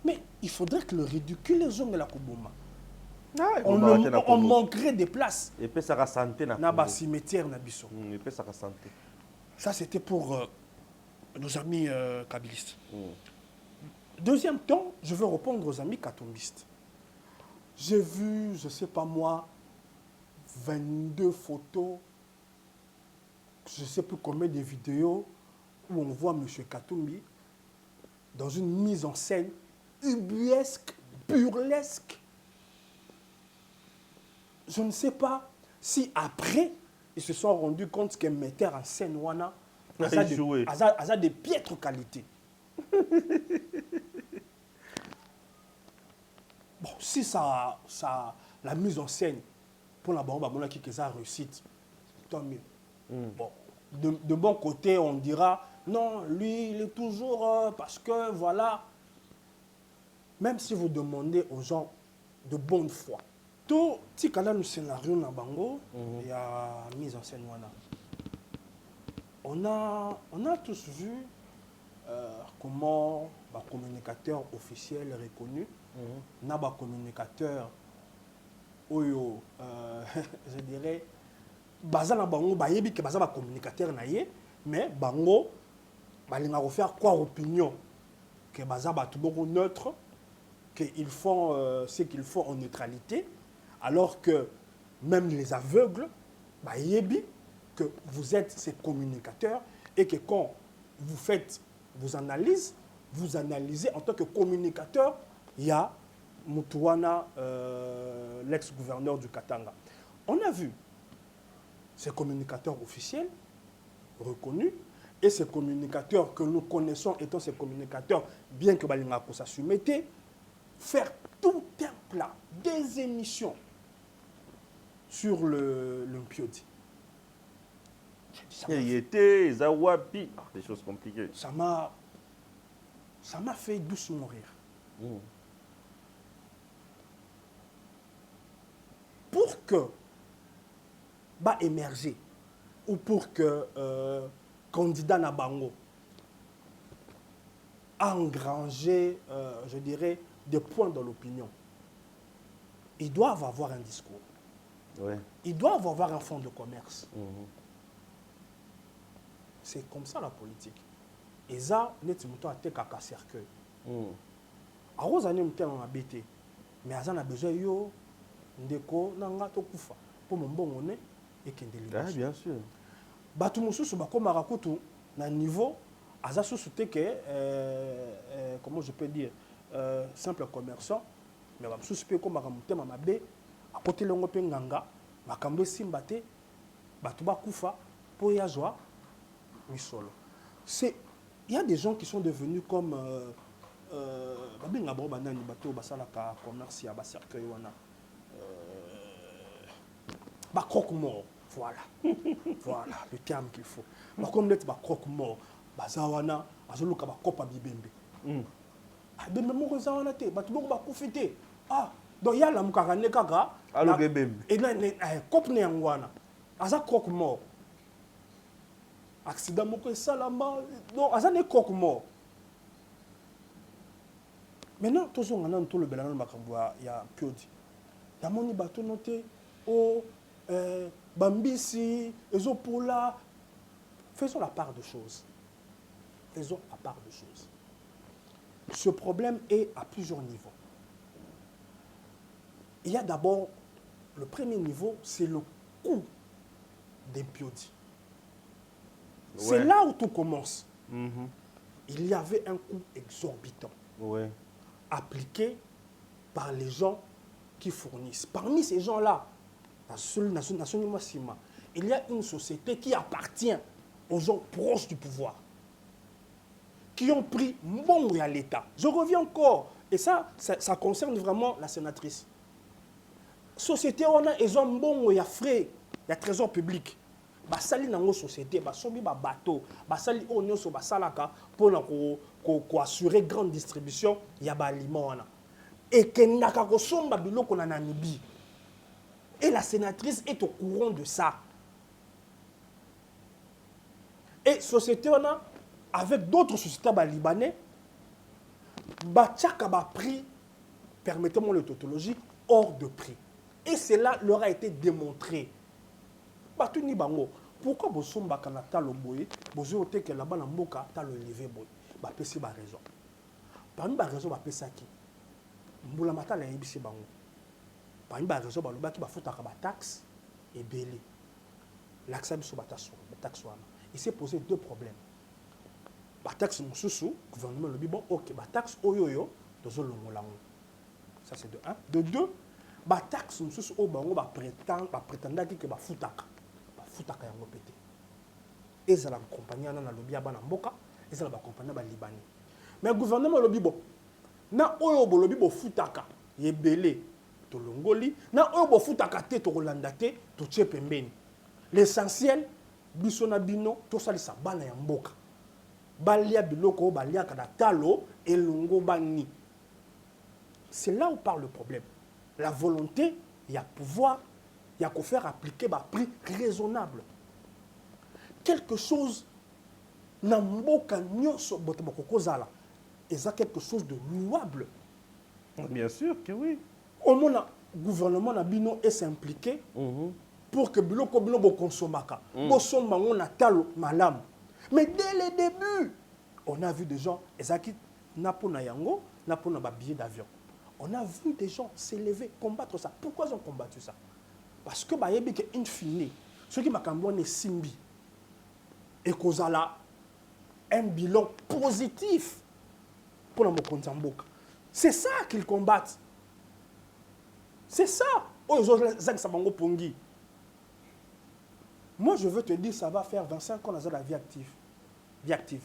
mais il faudrait que le ridicule les hommes de la Koubouma. On manquerait des places. Et puis ça va santé na cimetière na biso. Et puis ça va santé. Ça c'était pour nos amis kabylistes. Deuxième temps, je veux répondre aux amis katombistes. J'ai vu, je ne sais pas moi, 22 photos, je ne sais plus combien de vidéos où on voit M. Katumbi dans une mise en scène ubuesque, burlesque. Je ne sais pas si après, ils se sont rendus compte que metteur en scène Wana a de piètres qualités. Bon, si la mise en scène pour la Bamba qui a réussite, tant mieux. Bon, de bon côté, on dira, non, lui, il est toujours parce que, voilà, même si vous demandez aux gens de bonne foi, tout, si quand le scénario na bango, il y a mise en scène wana. On a tous vu comment un communicateur officiel reconnu, n'a pas communicateur, oyo, je dirais, bazana bango bayebi que bazana communicateur naie, mais bango balinga refaire quoi opinion que bazana tout beaucoup neutre, qu'ils font ce qu'ils font en neutralité, alors que même les aveugles bayebi que vous êtes ces communicateurs et que quand vous faites vos analyses, vous analysez en tant que communicateur, il y a Mutuwana, l'ex-gouverneur du Katanga. On a vu ces communicateurs officiels reconnus et ces communicateurs que nous connaissons étant ces communicateurs, bien que Balingako s'assume, faire tout un plat, des émissions sur le Mpiodi. Il y était, Zawapi, des choses compliquées. Ça m'a fait doucement rire. que va émerger ou pour que candidat Nabango a engrangé, je dirais, des points dans l'opinion, ils doivent avoir un discours. Ouais. Ils doivent avoir un fonds de commerce. C'est comme ça la politique. Et ça, nous avons été à cercueil. À cause de nous avons habité. Mais nous avons besoin de ndeko nanga tokufa pour mon bon honnête et qu'il Ah, bien sûr. Batu mususu bakoma rakutu na niveau aza susute que comment je peux dire simple commerçant mais basusu pe koma mutema mabe à côté longo pe nganga makambo simba te batu bakufa pour ya joie misolo. C'est il y a des gens qui sont devenus comme babenga bo banani bato basala ka commerce ya ba cercueil wana ba croque-mort. Voilà. Voilà le terme qu'il faut. Bah, comme l'être bah croque-mort, bah zawana, azoluka bah kopa bibembe. Ah bembe moko zawana te, bah tout ba kufite. Ah donc ya la mukarane kaka. Allo bembe. Et là kop ne yangwana. Aza croque-mort. Accident moko salama, donc aza ne croque-mort. Maintenant tous on a tout le belano makambo ya piodi. Ya moni bato noté au Bambisi, Ezopola, faisons la part de choses. Faisons la part de choses. Ce problème est à plusieurs niveaux. Il y a d'abord, le premier niveau, c'est le coût des biodis. Ouais. C'est là où tout commence. Il y avait un coût exorbitant appliqué par les gens qui fournissent. Parmi ces gens-là, il y a une société qui appartient aux gens proches du pouvoir, qui ont pris bon à l'État. Je reviens encore, et ça concerne vraiment la sénatrice. Société, on a ils ont bon il y a frais, il y a trésor public. Basali dans nos sociétés, basomi ba bateau, basali on so basalaka pour assurer grande distribution, il y a ba aliment et que naka ko somba biloko na Namibie. Et la sénatrice est au courant de ça. Et société, on a, avec d'autres sociétés libanais, Bachaka a pris, permettez-moi le tautologie, hors de prix. Et cela leur a été démontré. Batuni bango. Pourquoi Bosomba Kanata le boye, Bozote que là-bas, l'amboka, t'as le levé boye. Bapesi ba raison. Parmi ba raison, bapesa qui Mboulamata la yebisi bango. Parmi les raisons, il faut faire des taxes et belé. L'accès sur la taxe. Il s'est posé deux problèmes. La taxe, le gouvernement le dit bon, ok, la taxe, oyoyo, ça c'est de un. De deux, la taxe, on va prétendre que la foutaka. La foutaka est pété. Et ça la compagnie dans le lobby à Banamboka, et ça la compagnie à Libanais. Mais le gouvernement le dit bon, na oyo le lobby foutaka, il est belé. Tolongoli na oyo futaka te to kolanda te to tie pembeni. L'essentiel biso na bino to salisa bana ya mboka. Balia biloko balia kada talo elongo bani. C'est là où parle le problème. La volonté, il y a pouvoir, il y a qu'à faire appliquer un prix raisonnable. Quelque chose na mboka nyonso botabako kozala. Et ça quelque chose de louable. Bien sûr que oui. Au moins, le gouvernement est s'impliquer pour que biloko bino bo consomaka. Bo somba on a talo malam. Mais dès le début, on a vu des gens ezaki na pona yango, na pona ba billet d'avion. On a vu des gens s'élever, combattre ça. Pourquoi ils ont combattu ça? Parce que ba yebi que in fine, ceux qui makambo ne simbi et kozala un bilan positif pour la mokonzamboka. C'est ça qu'ils combattent. C'est ça. Moi, je veux te dire, ça va faire 25 ans dans la vie active. Vie active.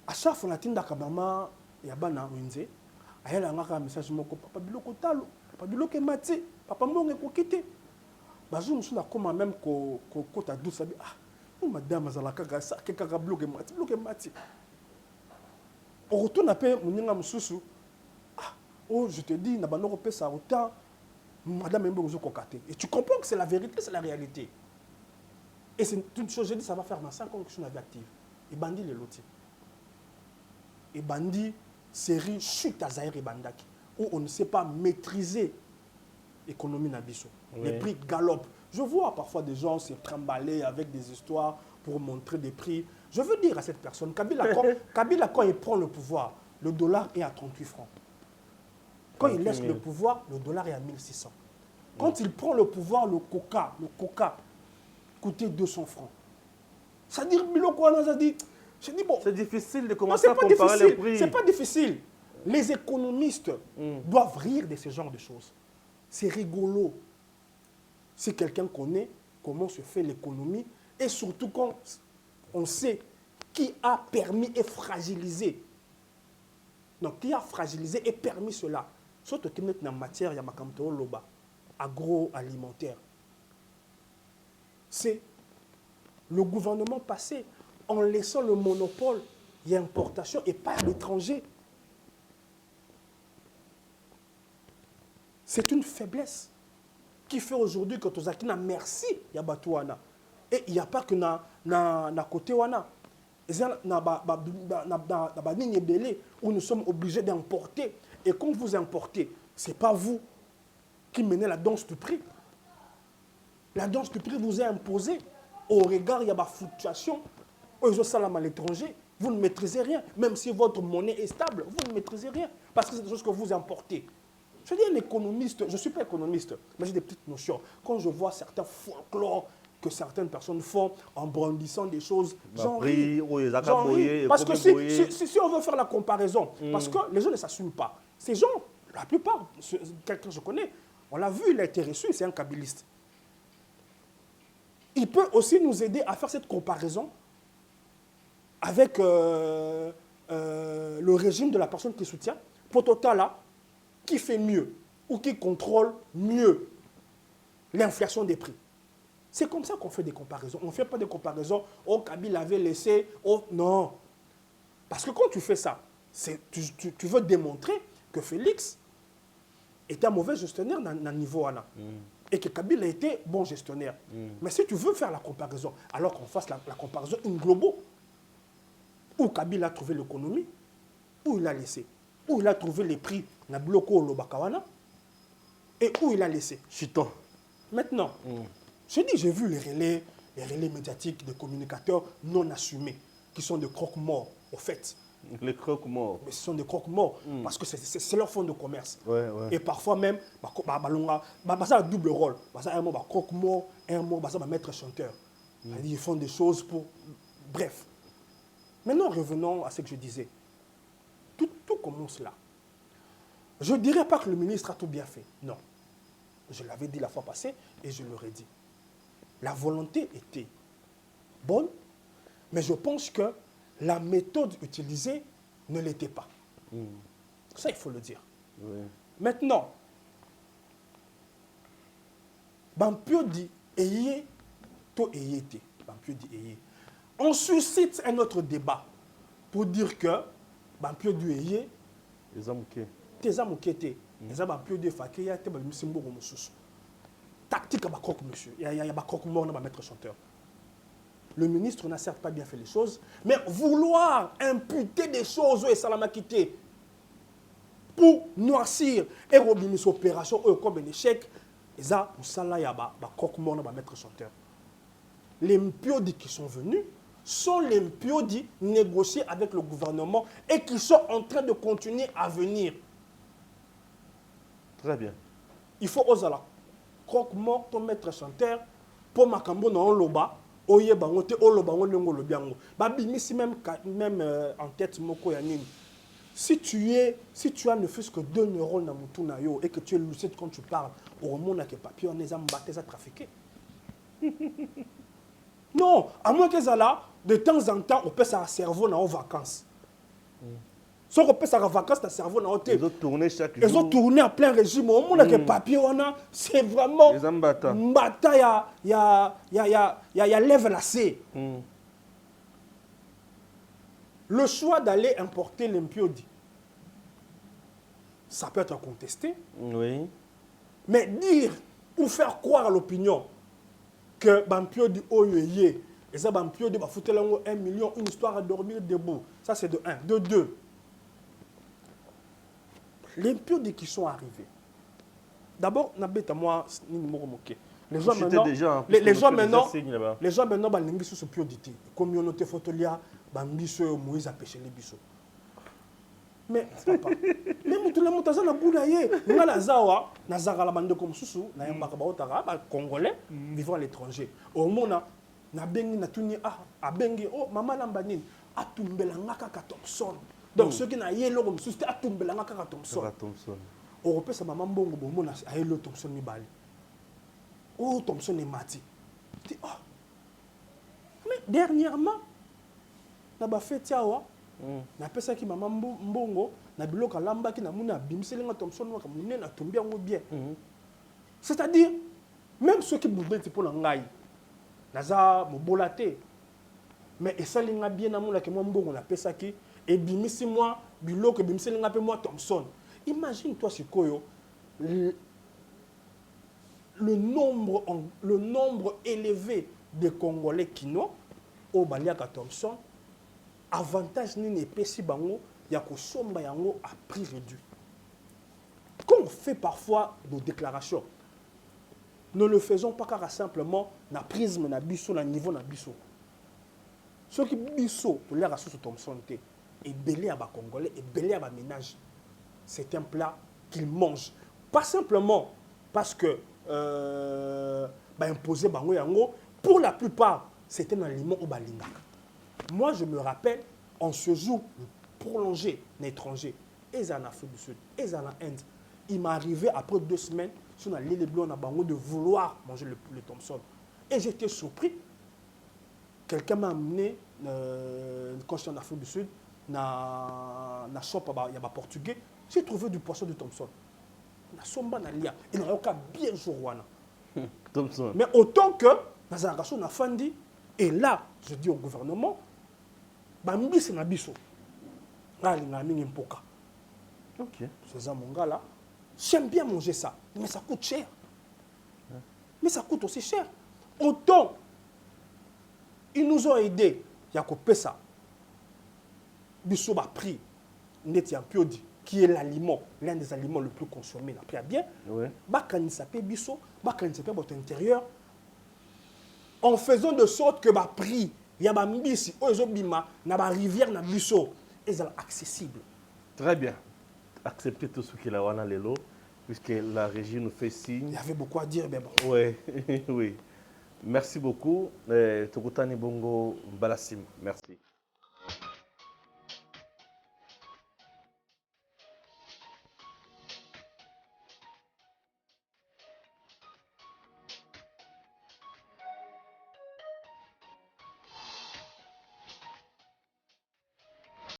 À chaque fois, on a maman, il y a un winze. Il y a un message papa biloko talo, papa biloko mati, papa mbonge ko kité. Bazou nous sommes comme même ko ta douce ah, madame azalaka ça kaka bloqué mati. On retourne après mon mususu. Oh, je te dis, n'a pas ça autant. Madame Mbozo Kokate. Et tu comprends que c'est la vérité, c'est la réalité. Et c'est une chose, je dis, ça va faire dans 5 ans que je suis active. Et Bandi les lotis. Et Bandi, série chute à Zahir et Bandaki, où on ne sait pas maîtriser l'économie Nabiso. Oui. Les prix galopent. Je vois parfois des gens se trimballer avec des histoires pour montrer des prix. Je veux dire à cette personne, Kabila, quand il prend le pouvoir, le dollar est à 38 francs. Quand il laisse le pouvoir, le dollar est à 1600. Quand il prend le pouvoir, le coca coûtait 200 francs. Ça dit, je dis bon. C'est difficile de commencer à comparer les prix. C'est pas difficile. Les économistes doivent rire de ce genre de choses. C'est rigolo. Si quelqu'un connaît comment se fait l'économie, et surtout quand on sait qui a permis et fragilisé. Donc, qui a fragilisé et permis cela. Surtout qu'il y a en matière, il y a agroalimentaire. C'est le gouvernement passé, en laissant le monopole, il y a importation et pas à l'étranger. C'est une faiblesse qui fait aujourd'hui que Tozakina merci Yabatouana. Et il n'y a pas que na côté wana. Où nous sommes obligés d'importer. Et quand vous importez, ce n'est pas vous qui menez la danse du prix. La danse du prix vous est imposée au regard, il y a une fluctuation. Aux salams à l'étranger, vous ne maîtrisez rien. Même si votre monnaie est stable, vous ne maîtrisez rien. Parce que c'est des choses que vous importez. Je dis un économiste, je ne suis pas économiste, mais j'ai des petites notions. Quand je vois certains folklores que certaines personnes font en brandissant des choses, j'en ris. Parce que si on veut faire la comparaison, parce que les gens ne s'assument pas. Ces gens, la plupart, quelqu'un que je connais, on l'a vu, il a été reçu, c'est un kabiliste. Il peut aussi nous aider à faire cette comparaison avec le régime de la personne qui soutient. Pour total là, qui fait mieux ou qui contrôle mieux l'inflation des prix. C'est comme ça qu'on fait des comparaisons. On ne fait pas des comparaisons, oh, Kabila avait laissé, oh, non. Parce que quand tu fais ça, tu veux démontrer que Félix était un mauvais gestionnaire dans le niveau Anna. Et que Kabila était bon gestionnaire. Mais si tu veux faire la comparaison, alors qu'on fasse la comparaison in globo, où Kabila a trouvé l'économie, où il a laissé, où il a trouvé les prix na bloco au Lobakawana, et où il a laissé. Chiton. Maintenant, j'ai vu les relais médiatiques des communicateurs non assumés, qui sont des croque-morts, au fait. Les croque-morts. Mais ce sont des croque-morts, parce que c'est leur fond de commerce. Ouais, ouais. Et parfois même, ça a un double rôle. Un mot croque-mort, un mot maître chanteur. Ils font des choses pour... Bref. Maintenant, revenons à ce que je disais. Tout commence là. Je ne dirais pas que le ministre a tout bien fait. Non. Je l'avais dit la fois passée et je le redis. La volonté était bonne, mais je pense que la méthode utilisée ne l'était pas. Ça, il faut le dire. Oui. Maintenant, Bampio dit ayez, to ayez. Bampio dit ayez. On suscite un autre débat pour dire que Bampio dit ayez. Les hommes qui. Les hommes qui étaient. Les hommes Bampio dit faké, il y a des symbole comme ça. Tactique à Bakok, monsieur. Il y a Bakok mort dans maître chanteur. Le ministre n'a certes pas bien fait les choses, mais vouloir imputer des choses au Salamakité pour noircir et robiner cette opération comme un échec, et ça, il y a Bakok mort dans maître chanteur. Les mpiodis qui sont venus sont les mpiodis négociés avec le gouvernement et qui sont en train de continuer à venir. Très bien. Il faut oser là. Croque-mort, ton maître chanteur, pour Makambo dans Loba, Oye Bangote, Olobango, Lengo, Lobiango. Babimisi même en tête, Moko Yanine. Si tu as ne fût-ce que 2 neurones dans mon tournayo et que tu es lucide quand tu parles, au monde a que papier, on les a mbattés à trafiquer. Non, à moins que ça là, de temps en temps, on peut ça cerveau dans nos vacances. Si on peut ça en vacances, dans le cerveau dans hôtel. Ils ont tourné chaque jour. Ils ont tourné en plein régime. Au monde a que papier, c'est vraiment. Les ambata. Mbata, il y a lèvres lacées. Le choix d'aller importer l'impiodi, ça peut être contesté. Oui. Mais dire ou faire croire à l'opinion que Bampio dit Oyoye, et ça Bampio dit foutre 1 million, une histoire à dormir debout. Ça c'est de 1. De 2. Les piodes qui sont arrivés. D'abord, les gens maintenant, déjà, les gens maintenant, balingi sur ce piodité. Communauté photolia, bambiso, Moïse a pêché les bisous. Mais papa, même tout le monde a boulaye. Nous la zawa, nazara la bande comme sous, na yamba baotara, congolais vivant à l'étranger. Au monde na bengi na tuni a bengi oh maman lambanine a tumbela ngaka ka Thompson. Donc ceux qui na yelo comme sous a tumbela ngaka ka Thompson. Européen sa maman bongo bon na a yelo Thompson mi bali. Oh Thompson est mati. Oh. Mais dernièrement na ba fait tiawa na pesa ki maman mbongo na biloka lamba ki na muna bimselinga Thompson wa kamune na tombi yango bien. C'est-à-dire même ceux qui boubeti pour na ngai naza mobolaté mais esalinga bien na muna ke moi mbongo na pesa ki et bimisi moi biloka bimselinga pe moi Thompson. Imagine-toi ce koyo le nombre élevé de Congolais kino au Baliaka Thompson, avantage nini pesi bango ya ko somba yango à prix réduit. Quand on fait parfois nos déclarations, ne le faisons pas car simplement na prisme na biso na niveau na biso. Ce qui biso pour l'air à sous Thompson té et belé à ba Congolais et belé à ba ménage. C'est un plat qu'ils mangent. Pas simplement parce que imposer bango yango. Pour la plupart, c'était un aliment au balingaka. Moi, je me rappelle, en ce jour prolongé en étranger, et en Afrique du Sud, et en Inde, il m'est arrivé après 2 semaines, sur l'île Blanc, de vouloir manger le Thompson. Et j'étais surpris. Quelqu'un m'a amené, quand j'étais en Afrique du Sud, dans la shop, il y a un portugais, j'ai trouvé du poisson de Thompson. Na somba na lia et na yoka bien jourwana. Thompson. Mais autant que nazarakaso na fandi et là je dis au gouvernement bambisi na biso. Ngali na mingi mpoka. OK. C'est ça mon gars là. J'aime bien manger ça, mais ça coûte cher. Mais ça coûte aussi cher. Autant ils nous ont aidés, ya ko pesa. Biso ba prix net ya piodi. Qui est l'aliment, l'un des aliments le plus consommés, après bien, votre intérieur, en faisant de sorte que le prix, il y a la rivière, na biso, est accessible. Très bien. Acceptez tout ce qu'il a à l'élo, puisque la régie nous fait signe. Il y avait beaucoup à dire, mais bon. Oui, oui. Merci beaucoup. Tokutani Bongo Balassim. Merci.